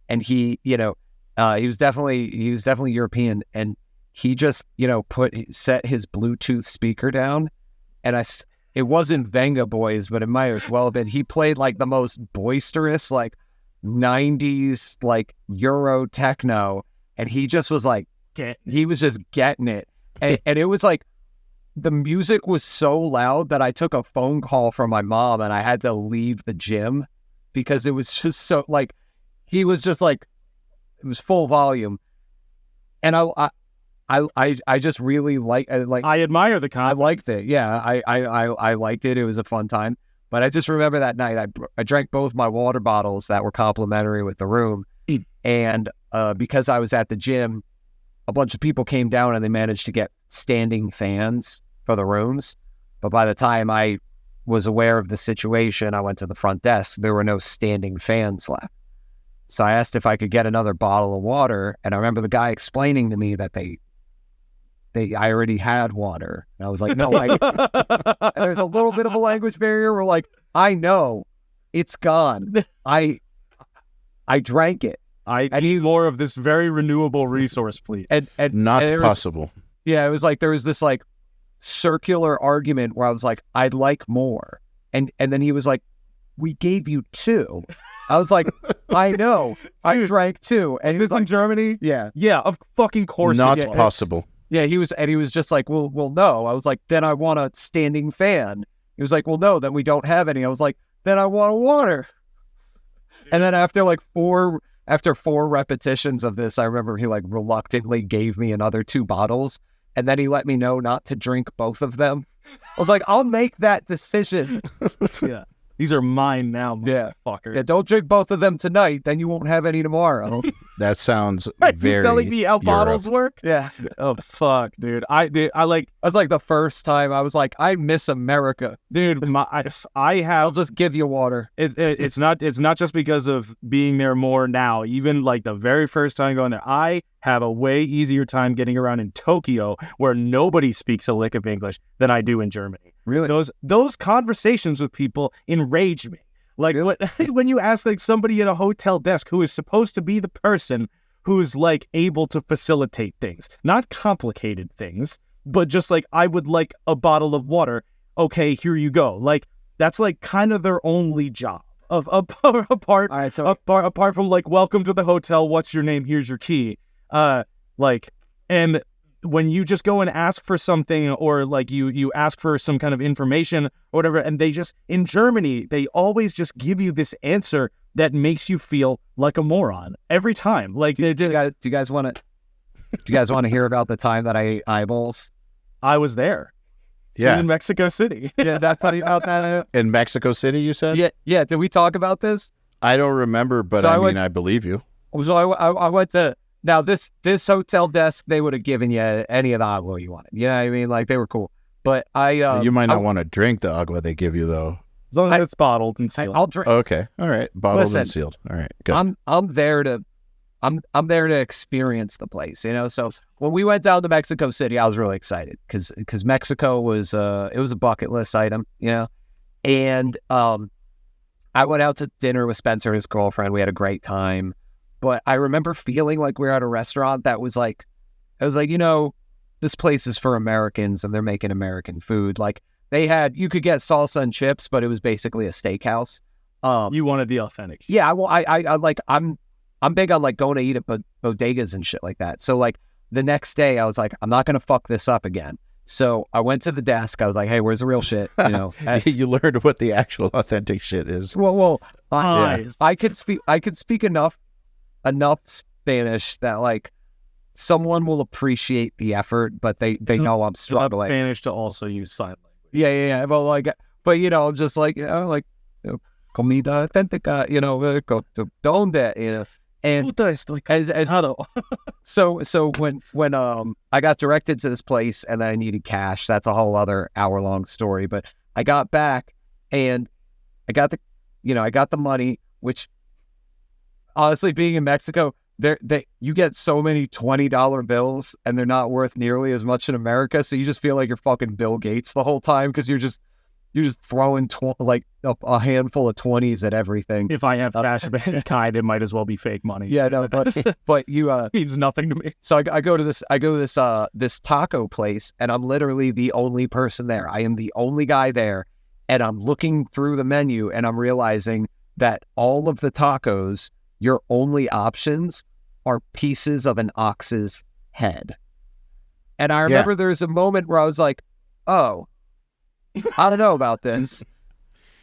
C: and he, he was definitely European, and he just, set his Bluetooth speaker down, and it wasn't Venga Boys, but it might as well have been. He played like the most boisterous, like 90s, like Euro techno, and he just was like, he was just getting it. And it was like, the music was so loud that I took a phone call from my mom and I had to leave the gym because it was just so, like, he was just like, it was full volume. And I just really
B: I admire the
C: I
B: concept.
C: liked it. Yeah, I liked it. It was a fun time. But I just remember that night I drank both my water bottles that were complimentary with the room. And because I was at the gym, a bunch of people came down and they managed to get standing fans for the rooms. But by the time I was aware of the situation, I went to the front desk. There were no standing fans left. So I asked if I could get another bottle of water. And I remember the guy explaining to me that I already had water. And I was like, no, and there's a little bit of a language barrier. We're like, I know, it's gone. I drank it.
B: I need more of this very renewable resource, please.
A: Not possible.
C: Yeah, it was like there was this like circular argument where I was like, I'd like more. And then he was like, we gave you 2. I was like, I know. I drank 2. And he was
B: in
C: like,
B: Germany?
C: Yeah.
B: Yeah, of fucking course.
A: Not possible.
C: Yeah, he was just like, well, no. I was like, then I want a standing fan. He was like, well, no, then we don't have any. I was like, then I want a water. And then after 4 repetitions of this, I remember he like reluctantly gave me another 2 bottles, and then he let me know not to drink both of them. I was like, I'll make that decision.
B: Yeah. These are mine now, motherfucker.
C: Yeah, don't drink both of them tonight, then you won't have any tomorrow.
A: That sounds
B: Are
A: very
B: you telling me how
A: Europe.
B: bottles work?
C: Yeah.
B: Oh, fuck, dude. I
C: That's like the first time I was like, I miss America.
B: dude, I have
C: I'll just give you water.
B: It's not just because of being there more now. Even like the very first time going there, I have a way easier time getting around in Tokyo, where nobody speaks a lick of English, than I do in Germany.
C: Really?
B: Those conversations with people enrage me. Like when you ask like somebody at a hotel desk who is supposed to be the person who's like able to facilitate things, not complicated things, but just like, I would like a bottle of water. Okay, here you go. Like, that's like kind of their only job. Apart from like, welcome to the hotel, what's your name, here's your key. And when you just go and ask for something, or like you ask for some kind of information or whatever, and they just, in Germany, they always just give you this answer that makes you feel like a moron every time. Like,
C: Do you guys want to hear about the time that I ate eyeballs?
B: I was there.
A: Yeah.
B: In Mexico City.
C: Yeah, that's funny about that.
A: In Mexico City, you said?
C: Yeah. Did we talk about this?
A: I don't remember, but
C: So
A: I believe you.
C: So I went to, now this hotel desk, they would have given you any of the agua you wanted. You know what I mean? Like, they were cool. But
A: you might not want to drink the agua they give you, though.
B: As long as it's bottled and sealed.
C: I'll drink.
A: Okay. All right. Bottled
C: Listen,
A: and sealed. All right. Good.
C: I'm there to experience the place, So when we went down to Mexico City, I was really excited because Mexico was it was a bucket list item, And I went out to dinner with Spencer, his girlfriend. We had a great time, but I remember feeling like we were at a restaurant that was like, I was like, this place is for Americans and they're making American food. Like, you could get salsa and chips, but it was basically a steakhouse.
B: You wanted the authentic.
C: Yeah, well, I'm big on like going to eat at bodegas and shit like that. So like the next day I was like, I'm not going to fuck this up again. So I went to the desk. I was like, hey, where's the real shit?
A: You learned what the actual authentic shit is.
C: Well,
B: Yeah.
C: I could speak enough Spanish that like someone will appreciate the effort, but they know I'm struggling.
B: Spanish to also use sign language.
C: Yeah. Well, like, but I'm just like, comida auténtica, donde, and so when I got directed to this place and then I needed cash, that's a whole other hour-long story. But I got back and I got the money, which honestly, being in Mexico, you get so many $20 bills and they're not worth nearly as much in America. So you just feel like you're fucking Bill Gates the whole time because you're just throwing like a handful of 20s at everything.
B: If I have cash of any kind, it might as well be fake money.
C: Yeah, no, but you
B: means nothing to me.
C: So I go to this taco place and I'm literally the only person there. I am the only guy there, and I'm looking through the menu and I'm realizing that all of the tacos, your only options are pieces of an ox's head. And I remember there's a moment where I was like, oh, I don't know about this,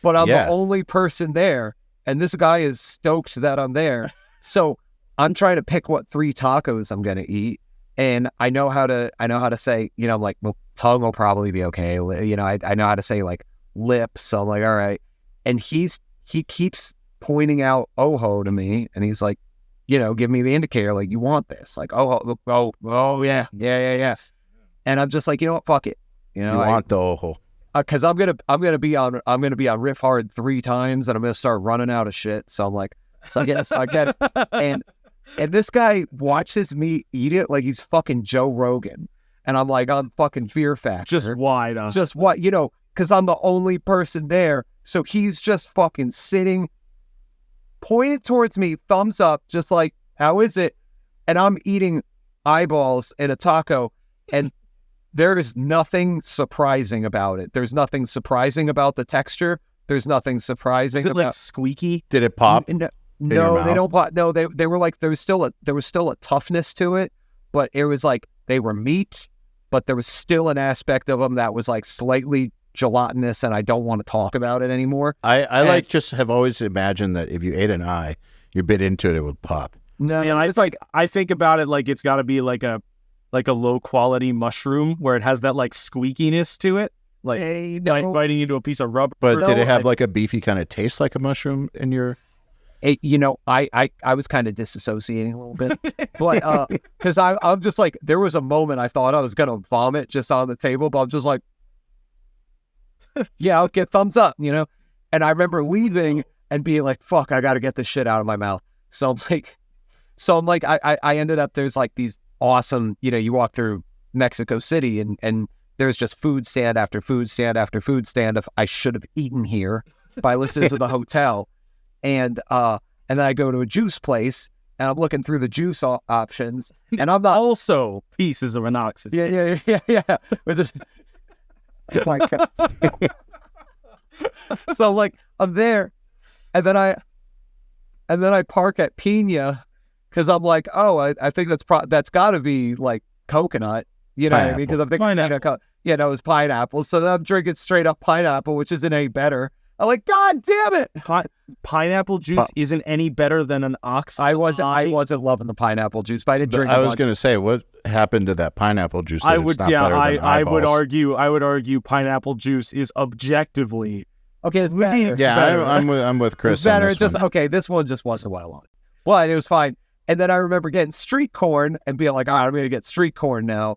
C: but I'm the only person there, and this guy is stoked that I'm there. So I'm trying to pick what 3 tacos I'm gonna eat, and I know how to say, you know, I'm like, well, tongue will probably be okay. You know, I know how to say like lip, so I'm like, all right. And he keeps pointing out Ojo to me, and he's like, you know, give me the indicator, like, you want this, like, oh yeah. And I'm just like, you know what, fuck it, you know,
A: you want the Ojo.
C: Because I'm gonna be on Riff Hard 3 times, and I'm gonna start running out of shit. So I'm like, so I get it. And this guy watches me eat it like he's fucking Joe Rogan, and I'm like, on fucking Fear Factor,
B: Just wide,
C: just what, you know, because I'm the only person there. So he's just fucking sitting, pointed towards me, thumbs up, just like, how is it? And I'm eating eyeballs in a taco, and there is nothing surprising about it. There's nothing surprising about the texture. There's nothing surprising
B: Is it
C: about
B: like squeaky?
A: Did it pop?
C: No, they don't pop. No, they were like, there was still a toughness to it, but it was like they were meat, but there was still an aspect of them that was like slightly gelatinous, and I don't want to talk about it anymore.
A: I just have always imagined that if you ate an eye, you bit into it, it would pop.
C: No,
B: And it's like, I think about it like it's got to be like a low quality mushroom where it has that like squeakiness to it, like biting into a piece of rubber.
A: But did it have like a beefy kind of taste like a mushroom in your?
C: You know, I was kind of disassociating a little bit, but because I'm just like, there was a moment I thought I was gonna vomit just on the table, but I'm just like, yeah, I'll get thumbs up, you know. And I remember leaving and being like, fuck, I got to get this shit out of my mouth. So I'm like, I ended up, there's like these awesome, you know, you walk through Mexico City and there's just food stand after food stand after food stand of I should have eaten here if I listened to the hotel. And then I go to a juice place and I'm looking through the juice options, and I'm not
B: also pieces of an ox.
C: Yeah. With this, like, so like I'm there, and then I park at Pina because I'm like, oh, I think that's got to be like coconut, you know what I mean? Because I'm thinking, it was pineapple. So then I'm drinking straight up pineapple, which isn't any better. I'm like, God damn it!
B: Pineapple juice isn't any better than an ox.
C: I wasn't loving the pineapple juice, but I didn't drink.
A: I was going to say, what happened to that pineapple juice?
B: I would argue pineapple juice is objectively
C: okay. It's better.
A: Yeah, I'm with Chris.
C: It's better.
A: On this one.
C: Okay. This one just wasn't what I wanted. Well, it was fine. And then I remember getting street corn and being like, all right, I'm going to get street corn now.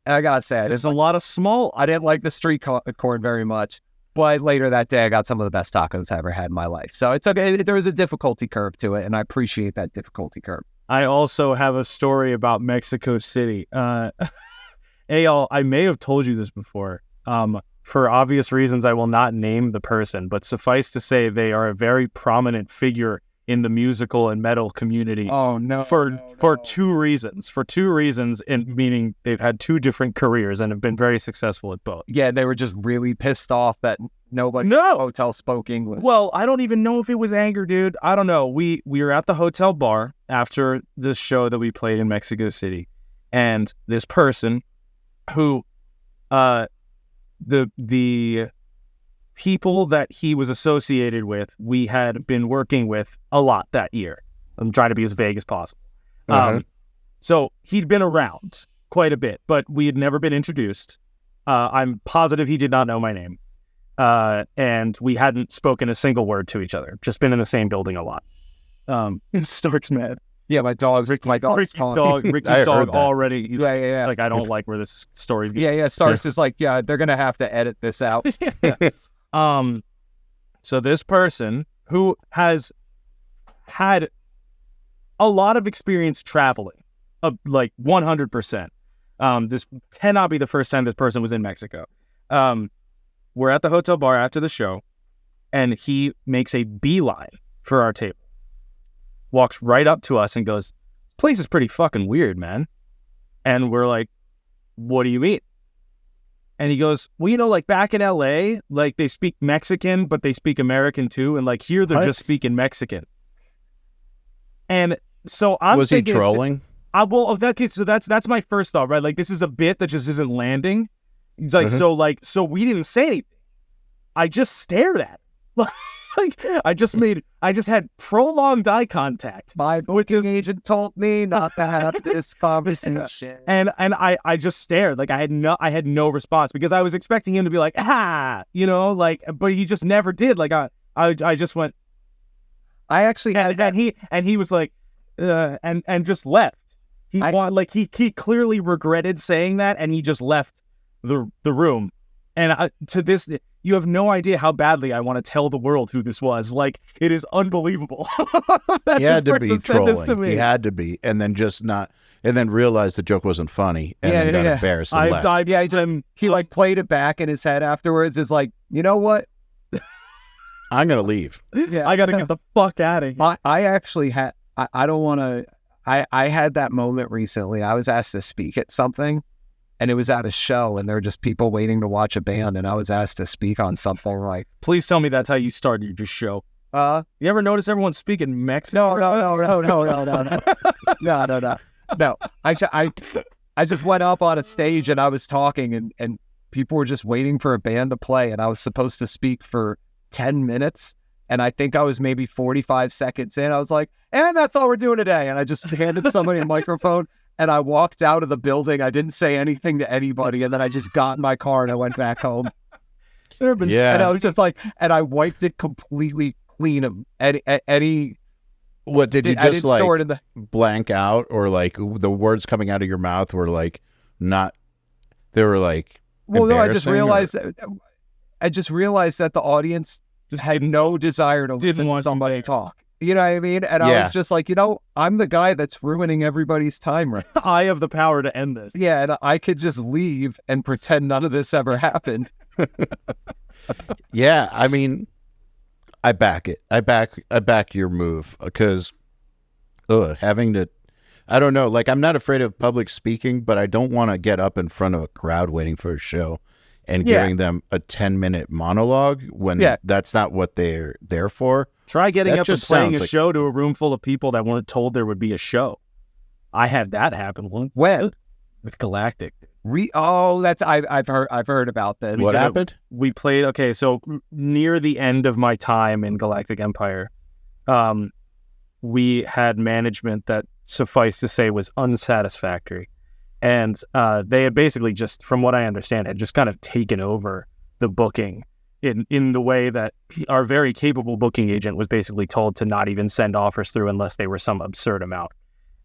C: And I got sad.
B: There's a lot of small.
C: I didn't like the street corn very much. But later that day, I got some of the best tacos I ever had in my life. So it's okay. There was a difficulty curve to it, and I appreciate that difficulty curve.
B: I also have a story about Mexico City. Eyal, I may have told you this before. For obvious reasons, I will not name the person, but suffice to say, they are a very prominent figure in the musical and metal community.
C: Oh no!
B: For 2 reasons. For 2 reasons, and meaning they've had 2 different careers and have been very successful at both.
C: Yeah, they were just really pissed off that nobody in the hotel spoke English.
B: Well, I don't even know if it was anger, dude. I don't know. We were at the hotel bar after the show that we played in Mexico City, and this person who, the people that he was associated with, we had been working with a lot that year. I'm trying to be as vague as possible. So he'd been around quite a bit, but we had never been introduced. I'm positive he did not know my name. And we hadn't spoken a single word to each other, just been in the same building a lot. Stark's mad.
C: Yeah, Ricky's
B: dog already. He's
C: yeah.
B: like, I don't like where this story's going.
C: Yeah. Starks is like, yeah, they're gonna have to edit this out.
B: So this person who has had a lot of experience traveling, like 100%. This cannot be the first time this person was in Mexico. We're at the hotel bar after the show, and he makes a beeline for our table, walks right up to us and goes, "This place is pretty fucking weird, man." And we're like, "What do you mean?" And he goes, "Well, like back in LA, like they speak Mexican, but they speak American too. And like here, they're just speaking Mexican." And so I'm
A: Was he trolling?
B: Well, so that's my first thought, right? Like this is a bit that just isn't landing. He's like, so we didn't say anything. I just stared at him. Like I just had prolonged eye contact.
C: My booking agent told me not to have this conversation.
B: And I just stared. Like I had no response because I was expecting him to be like, like, but he just never did. Like I just went.
C: I actually had
B: and he was like, and just left. He clearly regretted saying that, and he just left the room. And to this, you have no idea how badly I want to tell the world who this was. Like, it is unbelievable.
A: He had to be trolling. He had to be, and then and then realized the joke wasn't funny, and then got embarrassed and left.
C: He like played it back in his head afterwards. It's like, you know what?
A: I'm gonna leave.
B: Yeah, I gotta get the fuck out of here.
C: I actually had. I don't want to. I had that moment recently. I was asked to speak at something, and it was at a show, and there were just people waiting to watch a band, and I was asked to speak on something like.
B: Please tell me that's how you started your show. You ever notice everyone speaking Mexican?
C: No. I just went up on a stage and I was talking, and people were just waiting for a band to play, and I was supposed to speak for 10 minutes. And I think I was maybe 45 seconds in. I was like, and that's all we're doing today. And I just handed somebody a microphone and I walked out of the building. I didn't say anything to anybody. And then I just got in my car and I went back home. And I was just like, and I wiped it completely clean.
A: What did you just like blank out, or like the words coming out of your mouth were like not, they were like,
C: well, no, I just realized that the audience just had no desire to listen to somebody talk. You know what I mean? And I was just like, I'm the guy that's ruining everybody's time right now.
B: I have the power to end this.
C: Yeah, and I could just leave and pretend none of this ever happened.
A: Yeah, I mean, I back it. I back your move because having to, I don't know, like I'm not afraid of public speaking, but I don't want to get up in front of a crowd waiting for a show and giving them a 10-minute monologue when that's not what they're there for.
B: Try getting up and playing a show to a room full of people that weren't told there would be a show. I had that happen once.
C: When?
B: With Galactic.
C: I've heard about this.
A: What happened?
B: We played, so near the end of my time in Galactic Empire, we had management that, suffice to say, was unsatisfactory. And they had basically just, from what I understand, had just kind of taken over the booking in the way that our very capable booking agent was basically told to not even send offers through unless they were some absurd amount.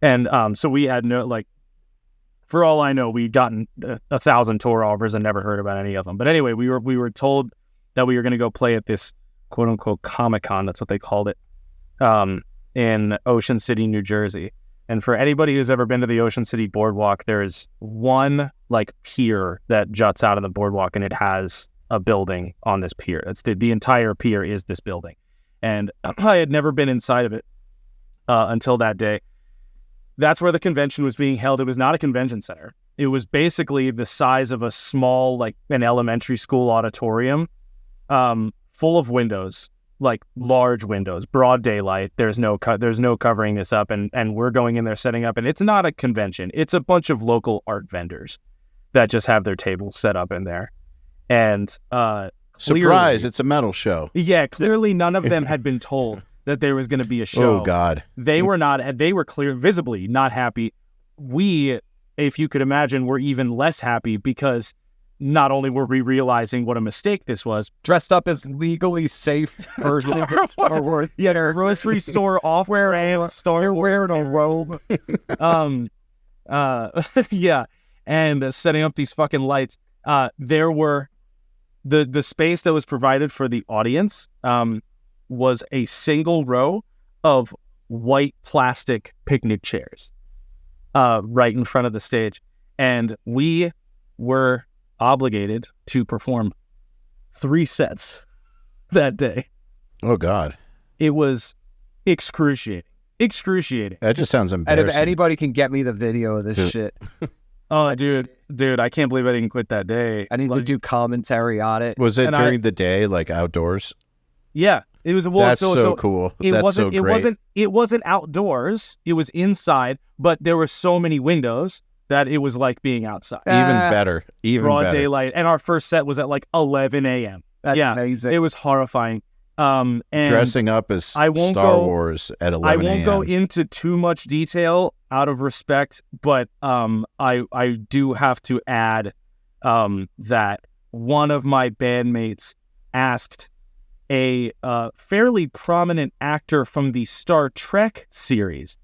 B: And so we had no, like, for all I know, we'd gotten 1,000 tour offers and never heard about any of them. But anyway, we were told that we were going to go play at this quote unquote Comic-Con, that's what they called it, in Ocean City, New Jersey. And for anybody who's ever been to the Ocean City Boardwalk, there's one like pier that juts out of the boardwalk, and it has a building on this pier. That's the entire pier is this building. And I had never been inside of it until that day. That's where the convention was being held. It was not a convention center. It was basically the size of a small, like an elementary school auditorium, full of windows, like large windows, broad daylight. There's no covering this up, and we're going in there setting up, and it's not a convention. It's a bunch of local art vendors that just have their tables set up in there. And
A: surprise, it's a metal show.
B: Yeah, clearly none of them had been told that there was going to be a show.
A: Oh God.
B: They were visibly not happy. We, if you could imagine, were even less happy because not only were we realizing what a mistake this was,
C: dressed up as legally safe version of
B: grocery store off wearing a robe. And setting up these fucking lights. There were the space that was provided for the audience was a single row of white plastic picnic chairs right in front of the stage. And we were obligated to perform 3 sets that day.
A: Oh, God.
B: It was excruciating.
A: That just sounds
C: And
A: embarrassing.
C: if anybody can get me the video of this shit,
B: Oh, dude, I can't believe I didn't quit that day.
C: I need to do commentary on it.
A: Was it
B: and
A: during the day, like outdoors?
B: Yeah, it was.
A: That's so cool. That's so great.
B: It wasn't outdoors. It was inside, but there were so many windows that it was like being outside.
A: Even better.
B: Broad
A: better.
B: daylight. And our first set was at like 11 a.m.
C: That's
B: Yeah,
C: amazing.
B: it was horrifying. And
A: Dressing up as Star Wars at 11
B: I won't go
A: a.m.
B: into too much detail out of respect, but I do have to add that one of my bandmates asked a fairly prominent actor from the Star Trek series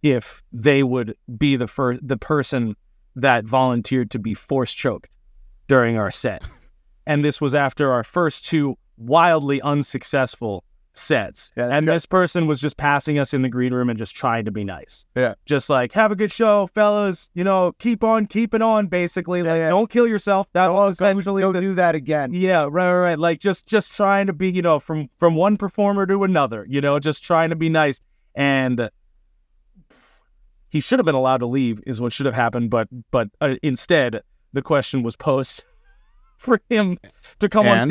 B: if they would be the person that volunteered to be force choked during our set. And this was after our first 2 wildly unsuccessful sets.
C: Yeah,
B: and this person was just passing us in the green room and just trying to be nice.
C: Yeah.
B: Just like, have a good show, fellas. You know, keep on keeping on, basically. Like, don't kill yourself. That was essentially
C: Don't do that again.
B: Yeah, right. Like just trying to be, you know, from one performer to another, you know, just trying to be nice. And he should have been allowed to leave is what should have happened. But instead, the question was posed for him to come on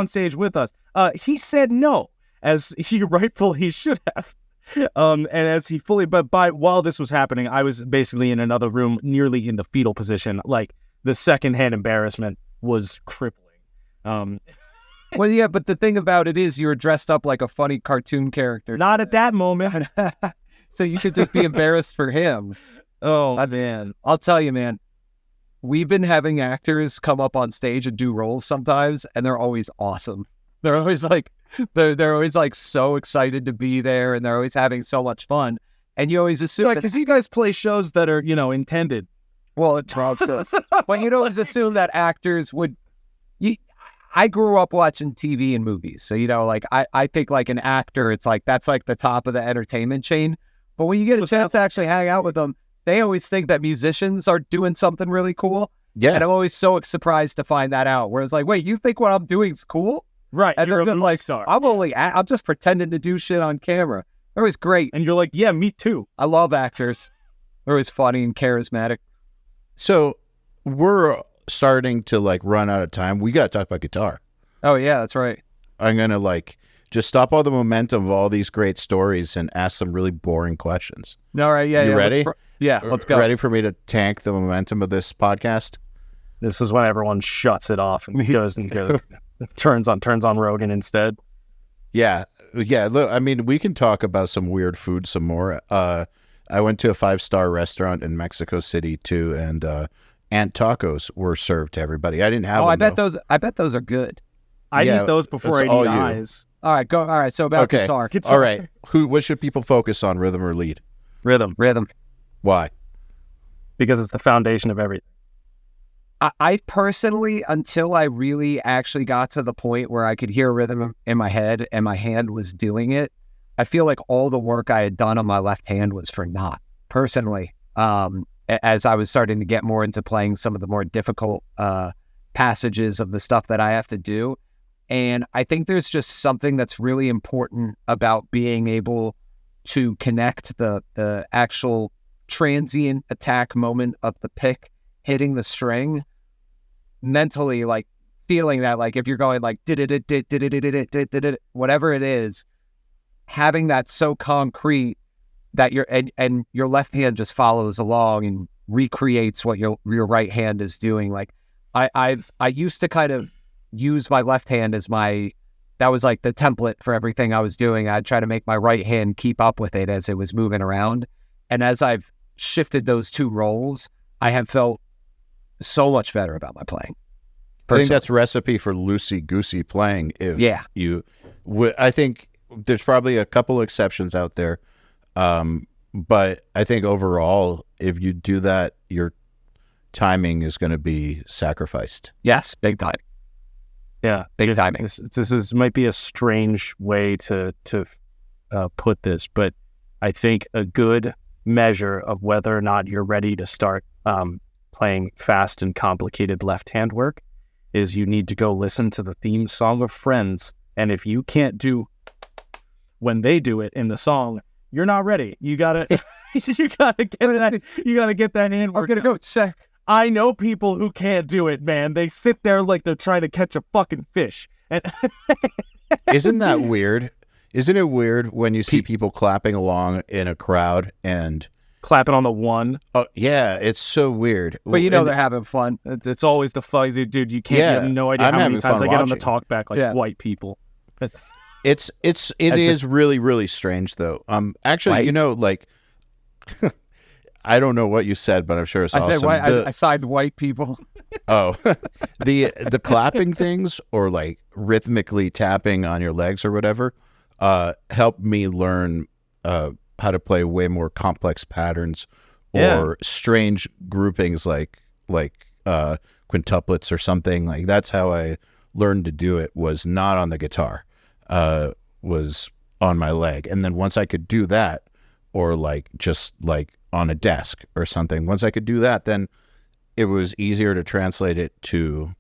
B: stage with us. He said no, as he rightfully should have. And as he fully, but while this was happening, I was basically in another room, nearly in the fetal position. Like the secondhand embarrassment was crippling.
C: Well, yeah, but the thing about it is you were dressed up like a funny cartoon character.
B: Not at that moment.
C: So you should just be embarrassed for him.
B: Oh, man.
C: I'll tell you, man. We've been having actors come up on stage and do roles sometimes, and they're always awesome. They're always like, they're always like so excited to be there, and they're always having so much fun. And you always assume,
B: Because you guys play shows that are, you know, intended.
C: well, it's but you always assume that actors would. I grew up watching TV and movies, so you know, like I think like an actor, it's like that's like the top of the entertainment chain. But when you get a chance to actually hang out with them, they always think that musicians are doing something really cool.
A: Yeah.
C: And I'm always so surprised to find that out. Where it's like, wait, you think what I'm doing is cool?
B: Right.
C: And
B: You're
C: they're
B: a
C: like,
B: star.
C: I'm just pretending to do shit on camera. They're always great.
B: And you're like, yeah, me too.
C: I love actors. They're always funny and charismatic.
A: So we're starting to like run out of time. We got to talk about guitar.
C: Oh, yeah, that's right.
A: I'm going to like just stop all the momentum of all these great stories and ask some really boring questions.
C: All right, yeah.
A: You
C: yeah,
A: ready?
C: Let's go.
A: Ready for me to tank the momentum of this podcast?
B: This is when everyone shuts it off and goes and turns on Rogan instead.
A: Yeah. Look, I mean, we can talk about some weird food some more. I went to a 5-star restaurant in Mexico City too, and ant tacos were served to everybody. I didn't have them.
C: I bet those are good.
B: I eat those before I eat eyes.
C: All right, go. All right, so about guitar.
A: All right. What should people focus on, rhythm or lead?
B: Rhythm.
A: Why?
B: Because it's the foundation of everything.
C: I personally, until I really actually got to the point where I could hear rhythm in my head and my hand was doing it, I feel like all the work I had done on my left hand was for naught, personally. As I was starting to get more into playing some of the more difficult passages of the stuff that I have to do. And I think there's just something that's really important about being able to connect the actual transient attack moment of the pick hitting the string mentally, like feeling that, like if you're going like whatever it is, having that so concrete that and your left hand just follows along and recreates what your right hand is doing. Like I used to kind of use my left hand as that was like the template for everything I was doing. I'd try to make my right hand keep up with it as it was moving around. And as I've shifted those two roles, I have felt so much better about my playing.
A: I think that's a recipe for loosey-goosey playing. I think there's probably a couple exceptions out there. But I think overall, if you do that, your timing is going to be sacrificed.
C: Yes, big time.
B: Yeah,
C: big timing.
B: This might be a strange way to put this, but I think a good measure of whether or not you're ready to start playing fast and complicated left-hand work is you need to go listen to the theme song of Friends. And if you can't do when they do it in the song, you're not ready. You gotta you gotta get that handwork.
C: I'm gonna go check.
B: I know people who can't do it, man. They sit there like they're trying to catch a fucking fish. And
A: Isn't that weird? Isn't it weird when you see people clapping along in a crowd and
B: clapping on the one?
A: oh yeah, it's so weird.
C: But you know they're having fun.
B: It's always the fun, dude. You can't.
A: Yeah,
B: you have no idea
A: I'm
B: how many
A: having
B: times
A: fun
B: I get on the
A: watching.
B: talk back like white people.
A: It is really, really strange though. Actually,
C: Right?
A: you know, like I don't know what you said, but I'm sure it's
C: I
A: awesome.
C: said white. I signed white people.
A: Oh, the clapping things or like rhythmically tapping on your legs or whatever, helped me learn how to play way more complex patterns or strange groupings like quintuplets or something. Like that's how I learned to do it. Was not on the guitar, was on my leg, and then once I could do that, or like just like on a desk or something. Once I could do that, then it was easier to translate it to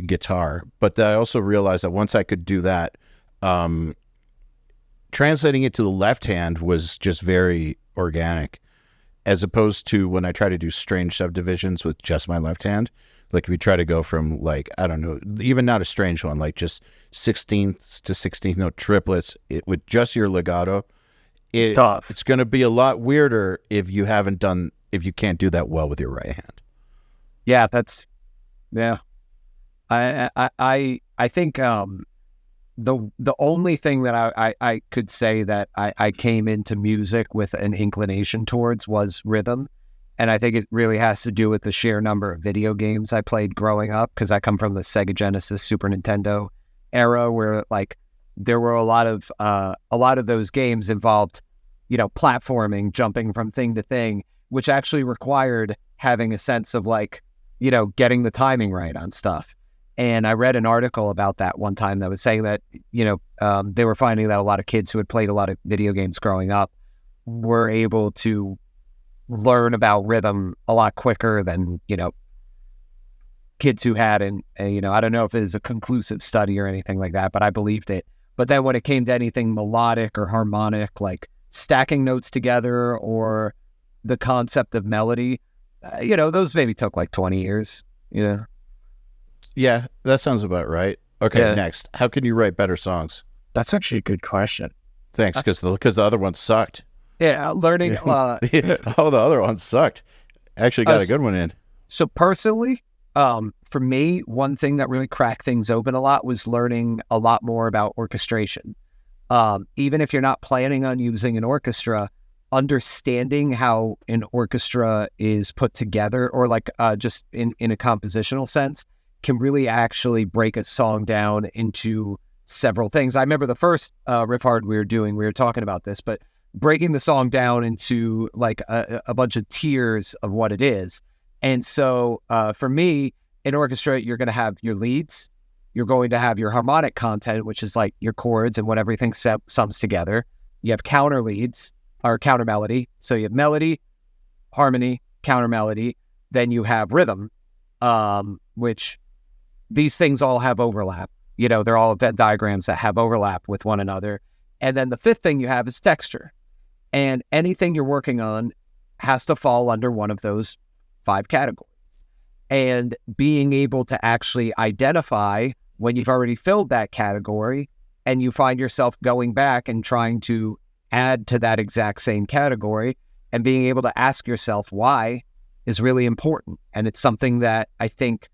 A: guitar. But I also realized that once I could do that, translating it to the left hand was just very organic, as opposed to when I try to do strange subdivisions with just my left hand. Like if you try to go from like, I don't know, even not a strange one, like just 16th to 16th note triplets with just your legato.
B: It's tough.
A: It's going to be a lot weirder if you can't do that well with your right hand.
C: Yeah, I think the only thing that I could say that I came into music with an inclination towards was rhythm. And I think it really has to do with the sheer number of video games I played growing up, because I come from the Sega Genesis, Super Nintendo era where like there were a lot of those games involved, you know, platforming, jumping from thing to thing, which actually required having a sense of like, you know, getting the timing right on stuff. And I read an article about that one time that was saying that, you know, they were finding that a lot of kids who had played a lot of video games growing up were able to learn about rhythm a lot quicker than, you know, kids who had, and you know, I don't know if it was a conclusive study or anything like that, but I believed it. But then when it came to anything melodic or harmonic, like stacking notes together or the concept of melody, you know, those maybe took like 20 years, you know?
A: Yeah, that sounds about right. Okay,
C: Yeah.
A: Next. How can you write better songs?
B: That's actually a good question.
A: Thanks, because the other ones sucked.
C: Yeah, learning.
A: All the other ones sucked. Actually got a good one in.
C: So personally, for me, one thing that really cracked things open a lot was learning a lot more about orchestration. Even if you're not planning on using an orchestra, understanding how an orchestra is put together, or like just in a compositional sense, can really actually break a song down into several things. I remember the first Riff Hard we were talking about this, but breaking the song down into like a bunch of tiers of what it is. And so for me, in orchestra, you're going to have your leads, you're going to have your harmonic content, which is like your chords and what everything sums together. You have counter leads or counter melody. So you have melody, harmony, counter melody. Then you have rhythm, which these things all have overlap. You know, they're all Venn diagrams that have overlap with one another. And then the fifth thing you have is texture. And anything you're working on has to fall under one of those 5 categories. And being able to actually identify when you've already filled that category and you find yourself going back and trying to add to that exact same category, and being able to ask yourself why is really important. And it's something that I think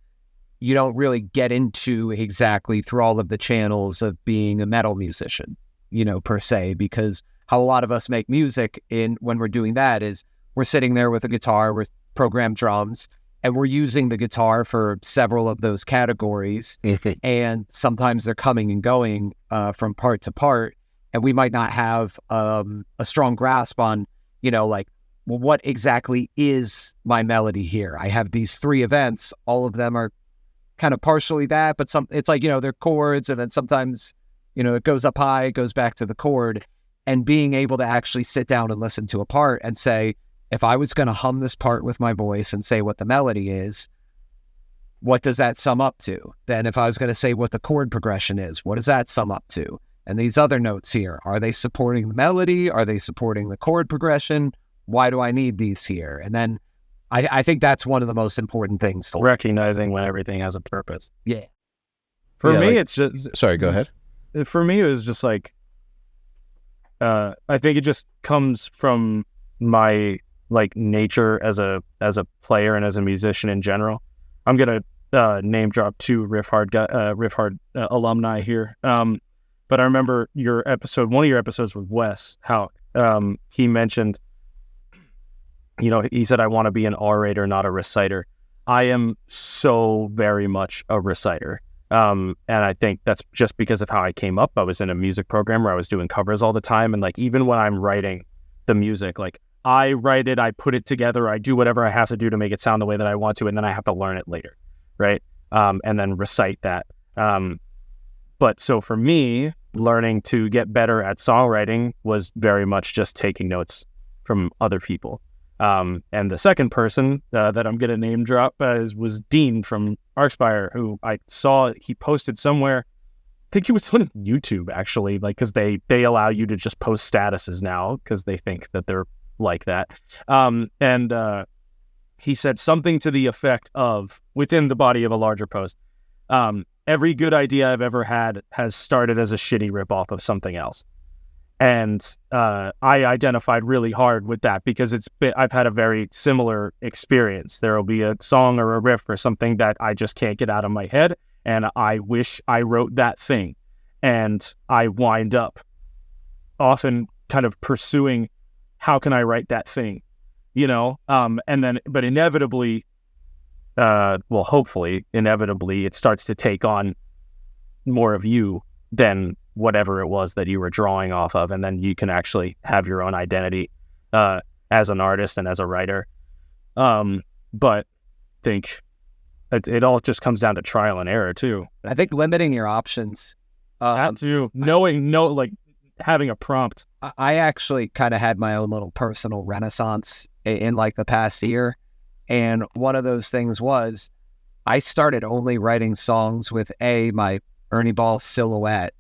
C: you don't really get into exactly through all of the channels of being a metal musician, you know, per se, because how a lot of us make music when we're doing that is we're sitting there with a guitar with programmed drums, and we're using the guitar for several of those categories. And sometimes they're coming and going from part to part. And we might not have a strong grasp on, you know, like, well, what exactly is my melody here? I have these 3 events. All of them are kind of partially that, but it's like, you know, they're chords, and then sometimes, you know, it goes up high, it goes back to the chord. and being able to actually sit down and listen to a part and say, if I was going to hum this part with my voice and say what the melody is, what does that sum up to? Then if I was going to say what the chord progression is, what does that sum up to? And these other notes here, are they supporting the melody? Are they supporting the chord progression? Why do I need these here? And then I think that's one of the most important things.
B: Recognizing when everything has a purpose.
C: Yeah.
B: For me, it's just...
A: Sorry, go ahead.
B: For me, it was just like... I think it just comes from my like nature as a player and as a musician in general. I'm gonna name drop two Riff Hard alumni here. But I remember one of your episodes with Wes, how he mentioned, he said, I want to be an orator, not a reciter. I am so very much a reciter. And I think that's just because of how I came up. I was in a music program where I was doing covers all the time. And like, even when I'm writing the music, like I write it, I put it together, I do whatever I have to do to make it sound the way that I want to. And then I have to learn it later. Right. And then recite that. But so for me, learning to get better at songwriting was very much just taking notes from other people. And the second person that I'm going to name drop was Dean from Archspire, who I saw he posted somewhere. I think he was on YouTube, actually, like, because they allow you to just post statuses now because they think that they're like that. And he said something to the effect of, within the body of a larger post, every good idea I've ever had has started as a shitty ripoff of something else. And I identified really hard with that because I've had a very similar experience. There will be a song or a riff or something that I just can't get out of my head, and I wish I wrote that thing. And I wind up often kind of pursuing, how can I write that thing? And then, but inevitably, hopefully, inevitably, it starts to take on more of you than whatever it was that you were drawing off of, and then you can actually have your own identity as an artist and as a writer. But I think it all just comes down to trial and error too.
C: I think limiting your options.
B: That too. Having a prompt.
C: I actually kind of had my own little personal renaissance in like the past year. And one of those things was I started only writing songs with my Ernie Ball Silhouette,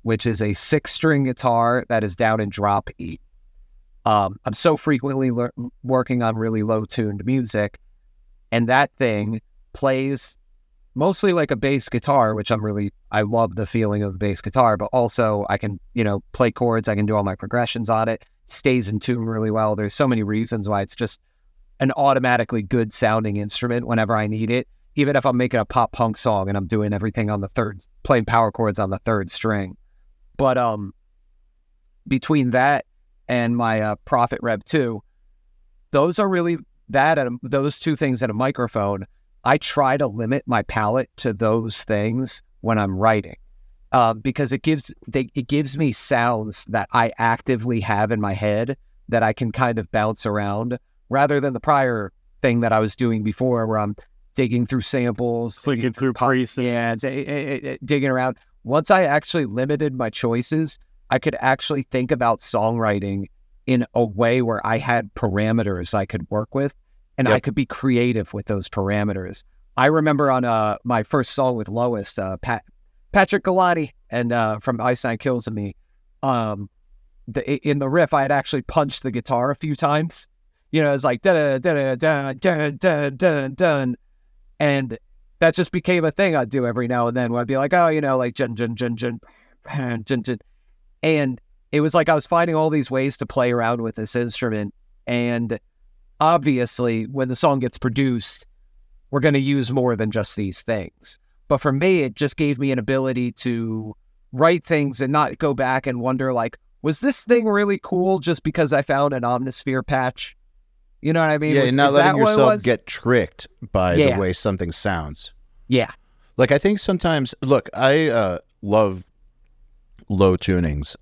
C: which is a 6-string guitar that is down in drop E. I'm so frequently working on really low-tuned music, and that thing plays mostly like a bass guitar, which I love the feeling of the bass guitar, but also I can, play chords, I can do all my progressions on it, stays in tune really well. There's so many reasons why it's just an automatically good sounding instrument whenever I need it, even if I'm making a pop punk song and I'm doing everything on the third, playing power chords on the 3rd string. But between that and my Prophet Rev 2, those are really those two things and a microphone. I try to limit my palette to those things when I'm writing, because it gives me sounds that I actively have in my head that I can kind of bounce around, rather than the prior thing that I was doing before, where I'm digging through samples,
B: clicking through presets,
C: digging around. Once I actually limited my choices, I could actually think about songwriting in a way where I had parameters I could work with, and I could be creative with those parameters. I remember on my first song with Lowest, Patrick Galati and from Ice Nine Kills and Me, in the riff, I had actually punched the guitar a few times. It's like dun dun dun dun dun dun dun, and that just became a thing I'd do every now and then, where I'd be like, like jun jun jun jun jun jun, and it was like I was finding all these ways to play around with this instrument. And obviously, when the song gets produced, we're going to use more than just these things. But for me, it just gave me an ability to write things and not go back and wonder, like, was this thing really cool just because I found an Omnisphere patch? You know what I mean?
A: Yeah, not letting yourself get tricked by the way something sounds.
C: Yeah.
A: Like, I think sometimes, look, I love low tunings,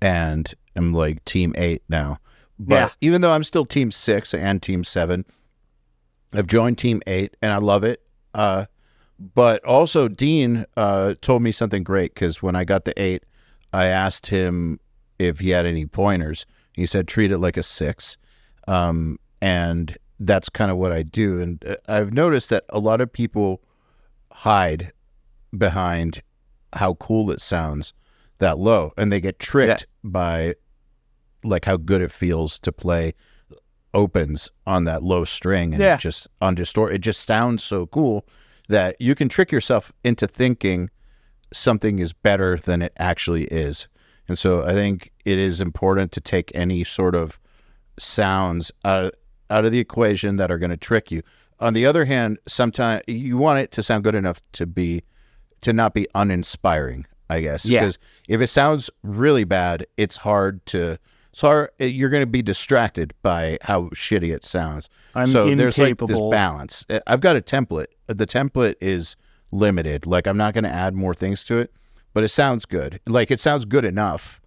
A: and I'm like Team 8 now. But even though I'm still Team 6 and Team 7, I've joined Team 8, and I love it. But also, Dean told me something great, because when I got the 8, I asked him if he had any pointers. He said treat it like a 6, and that's kind of what I do. And I've noticed that a lot of people hide behind how cool it sounds that low, and they get tricked by like how good it feels to play opens on that low string, and it just it just sounds so cool that you can trick yourself into thinking something is better than it actually is. And so I think it is important to take any sort of sounds out of the equation that are going to trick you. On the other hand, sometimes you want it to sound good enough to not be uninspiring, I guess. Because if it sounds really bad, it's hard to... So you're going to be distracted by how shitty it sounds. There's like this balance. I've got a template. The template is limited. Like, I'm not going to add more things to it, but it sounds good. Like, it sounds good enough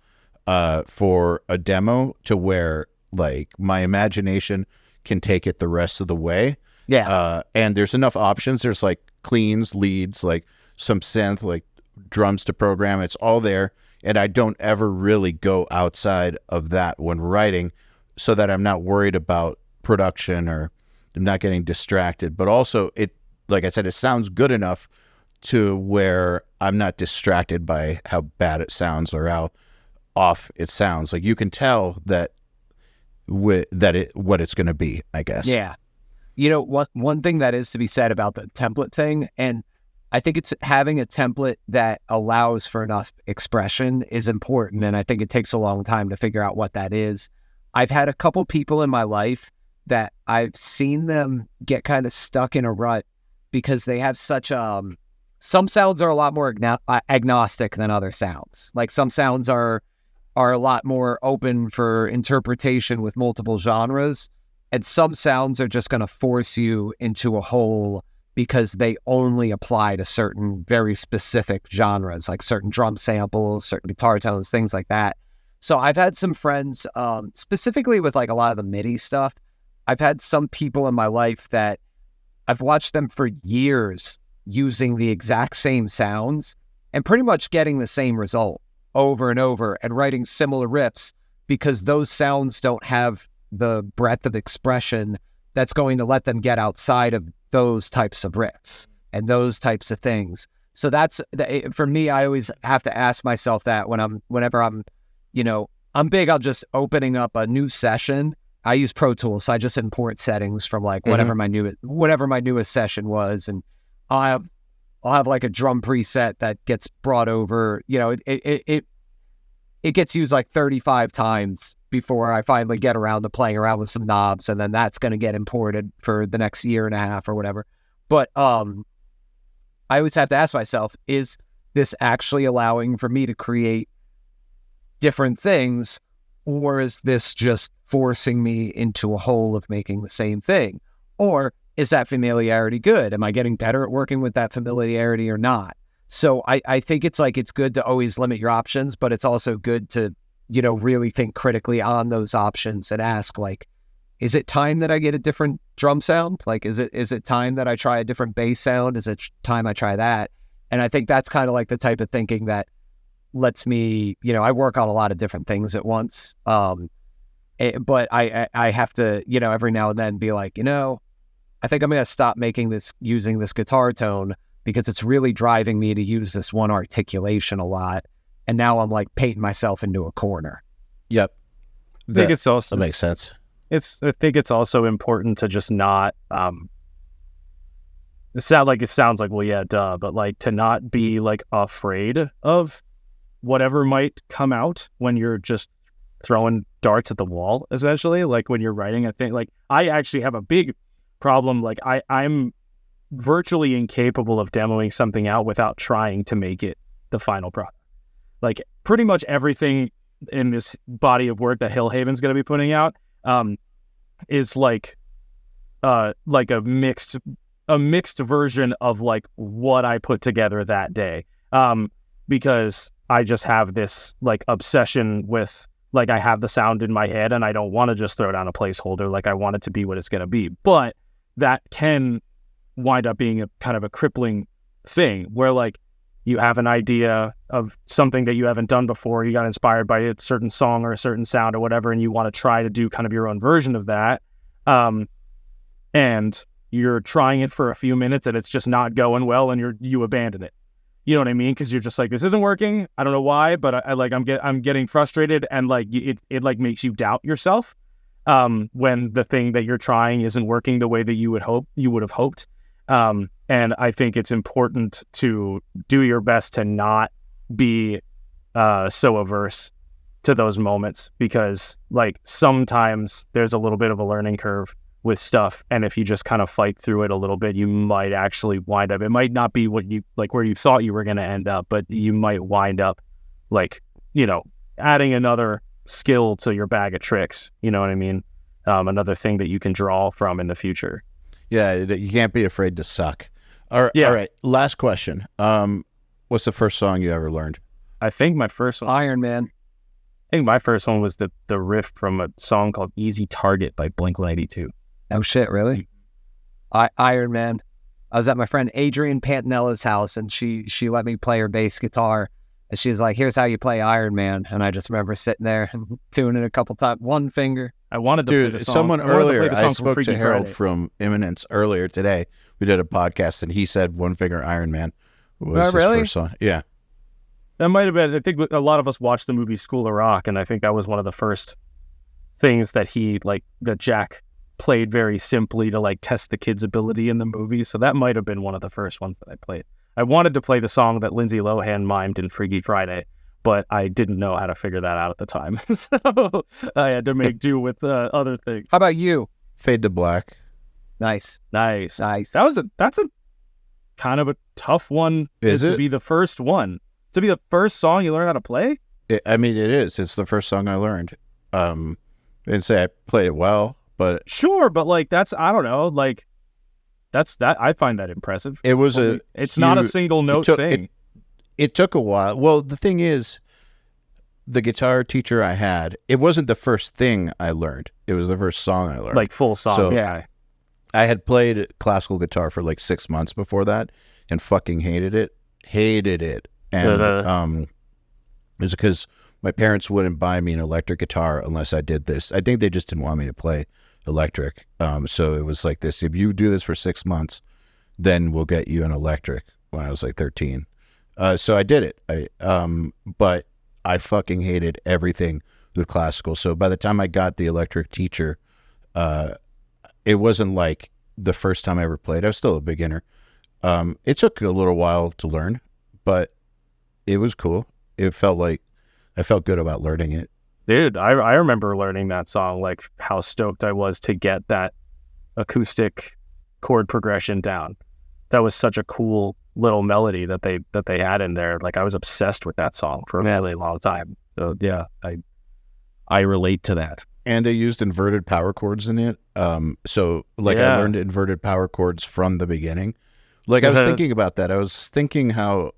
A: for a demo to where like my imagination can take it the rest of the way. And there's enough options. There's like cleans, leads, like some synth, like drums to program. It's all there. And I don't ever really go outside of that when writing, so that I'm not worried about production or I'm not getting distracted. But also, it, like I said, it sounds good enough to where I'm not distracted by how bad it sounds or how off it sounds. Like, you can tell that what it's going to be, I guess.
C: Yeah. You know, one thing that is to be said about the template thing, and I think it's having a template that allows for enough expression is important. And I think it takes a long time to figure out what that is. I've had a couple people in my life that I've seen them get kind of stuck in a rut because they have such some sounds are a lot more agnostic than other sounds. Like, some sounds are a lot more open for interpretation with multiple genres. And some sounds are just going to force you into a hole because they only apply to certain very specific genres, like certain drum samples, certain guitar tones, things like that. So I've had some friends, specifically with like a lot of the MIDI stuff, I've had some people in my life that I've watched them for years using the exact same sounds and pretty much getting the same result over and over and writing similar riffs because those sounds don't have the breadth of expression that's going to let them get outside of those types of riffs and those types of things. So that's, for me, I always have to ask myself that whenever I'm, you know, I'm big on just opening up a new session. I use Pro Tools, so I just import settings from like whatever my newest session was, and I'll have like a drum preset that gets brought over. You know, it gets used like 35 times before I finally get around to playing around with some knobs, and then that's going to get imported for the next year and a half or whatever. But I always have to ask myself, is this actually allowing for me to create different things, or is this just forcing me into a hole of making the same thing? Or is that familiarity good? Am I getting better at working with that familiarity or not? So I think it's like, it's good to always limit your options, but it's also good to, you know, really think critically on those options and ask, like, is it time that I get a different drum sound? Like, is it time that I try a different bass sound? Is it time I try that? And I think that's kind of like the type of thinking that lets me, you know, I work on a lot of different things at once. But I have to, you know, every now and then be like, you know, I think I'm going to stop using this guitar tone because it's really driving me to use this one articulation a lot. And now I'm like painting myself into a corner.
A: Yep.
B: I think it's also,
A: that makes sense.
B: I think it's also important to just not, it sounds like, well, yeah, duh, but like to not be like afraid of whatever might come out when you're just throwing darts at the wall, essentially. Like when you're writing, I think, like, I actually have a big problem. Like I'm virtually incapable of demoing something out without trying to make it the final product. Like pretty much everything in this body of work that Hillhaven's going to be putting out is like a mixed version of like what I put together that day. Because I just have this like obsession with, like, I have the sound in my head and I don't want to just throw down a placeholder. Like I want it to be what it's going to be. But that can wind up being a kind of a crippling thing where, like, you have an idea of something that you haven't done before. You got inspired by a certain song or a certain sound or whatever, and you want to try to do kind of your own version of that. And you're trying it for a few minutes and it's just not going well, and you abandon it. You know what I mean? Because you're just like, this isn't working. I don't know why, but I'm getting frustrated, and like it like makes you doubt yourself when the thing that you're trying isn't working the way that you would have hoped. And I think it's important to do your best to not be so averse to those moments, because like sometimes there's a little bit of a learning curve with stuff, and if you just kind of fight through it a little bit, you might actually wind up, it might not be what you like where you thought you were going to end up, but you might wind up like, you know, adding another skill to your bag of tricks, you know what I mean? Another thing that you can draw from in the future.
A: Yeah, you can't be afraid to suck. All right, last question. What's the first song you ever learned?
B: I think my first one,
C: Iron Man.
B: I think my first one was the riff from a song called Easy Target by Blink-182.
C: Oh shit, really? Iron Man. I was at my friend Adrienne Pantanella's house, and she let me play her bass guitar, and she's like, "Here's how you play Iron Man." And I just remember sitting there and tuning it a couple times, one finger.
B: I wanted to play the song.
A: Someone earlier, I
B: from
A: spoke
B: Freaky
A: to Harold
B: Friday.
A: from Imminence earlier today. We did a podcast, and he said One Finger Iron Man was his
C: really?
A: first song. Yeah.
B: That might have been, I think a lot of us watched the movie School of Rock, and I think that was one of the first things that that Jack played very simply to like test the kid's ability in the movie. So that might have been one of the first ones that I played. I wanted to play the song that Lindsay Lohan mimed in Freaky Friday, but I didn't know how to figure that out at the time. So I had to make do with other things.
C: How about you?
A: Fade to Black.
C: Nice.
B: Nice. That's a kind of a tough one.
A: Is it?
B: To be the first one? To be the first song you learn how to play?
A: It is. It's the first song I learned. I didn't say I played it well, but
B: Sure, but like that's, I don't know, like that's that. I find that impressive.
A: it was
B: It's not a single note thing.
A: It took a while. Well, the thing is, the guitar teacher I had, it wasn't the first thing I learned. It was the first song I learned.
B: Like full song.
A: So,
B: yeah.
A: I had played classical guitar for like 6 months before that and fucking hated it. And it was because my parents wouldn't buy me an electric guitar unless I did this. I think they just didn't want me to play electric. So it was like this: if you do this for 6 months, then we'll get you an electric. When I was like 13, so I did it. But I fucking hated everything with classical. So by the time I got the electric teacher, it wasn't like the first time I ever played. I was still a beginner. It took a little while to learn, but it was cool. It felt like I felt good about learning it.
B: Dude, I remember learning that song, like how stoked I was to get that acoustic chord progression down. That was such a cool little melody that they had in there. Like I was obsessed with that song for a really long time. So yeah, I relate to that.
A: And they used inverted power chords in it. So like I learned inverted power chords from the beginning. Like I was thinking about that. I was thinking how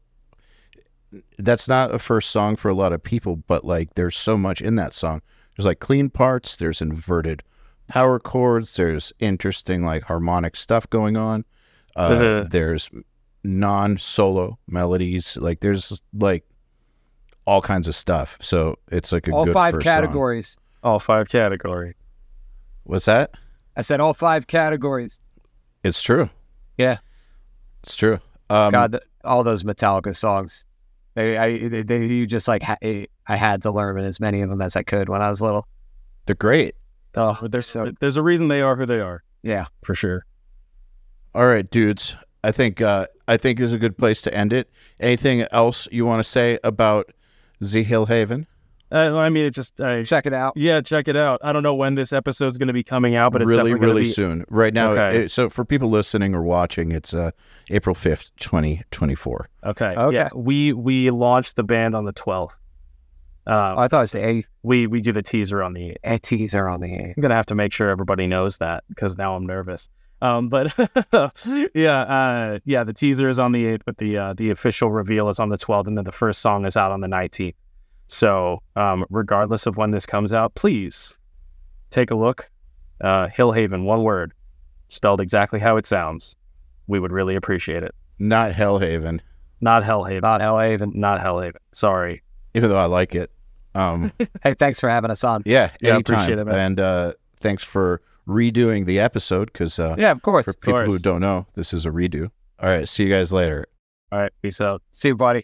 A: that's not a first song for a lot of people, but like there's so much in that song. There's like clean parts, there's inverted power chords, there's interesting like harmonic stuff going on. There's non-solo melodies, like there's like all kinds of stuff. So it's like
C: all
A: good
C: five
A: first
C: categories.
A: Song.
B: All 5 categories.
A: What's that?
C: I said all 5 categories.
A: It's true.
C: Yeah.
A: It's true.
C: God, all those Metallica songs. You just like I had to learn as many of them as I could when I was little.
A: They're great.
C: Oh,
B: There's a reason they are who they are.
C: Yeah,
B: for sure.
A: All right, dudes. I think is a good place to end it. Anything else you want to say about the Hillhaven?
B: I mean, it just
C: check it out.
B: Yeah, check it out. I don't know when this episode's going to be coming out, but it's
A: really soon. Right now,
B: Okay.
A: So for people listening or watching, it's April 5th, 2024.
B: Okay.
C: Okay.
B: Yeah, we launched the band on the 12th.
C: I thought it was the 8th.
B: We do the teaser on the 8th.
C: A teaser on the 8th.
B: I'm gonna have to make sure everybody knows that because now I'm nervous. But the teaser is on the 8th, but the official reveal is on the 12th, and then the first song is out on the 19th. So regardless of when this comes out, please take a look. Hillhaven, one word, spelled exactly how it sounds. We would really appreciate it.
A: Not Hellhaven.
B: Not Hillhaven.
C: Not Hillhaven.
B: Not Hillhaven. Sorry.
A: Even though I like it.
C: Hey, thanks for having us on.
A: Yeah,
B: Yeah,
A: anytime.
B: appreciate it, man.
A: And thanks for redoing the episode because
C: Yeah, of course.
A: for people who don't know, this is a redo. All right, see you guys later.
B: All right. Peace out.
C: See you, buddy.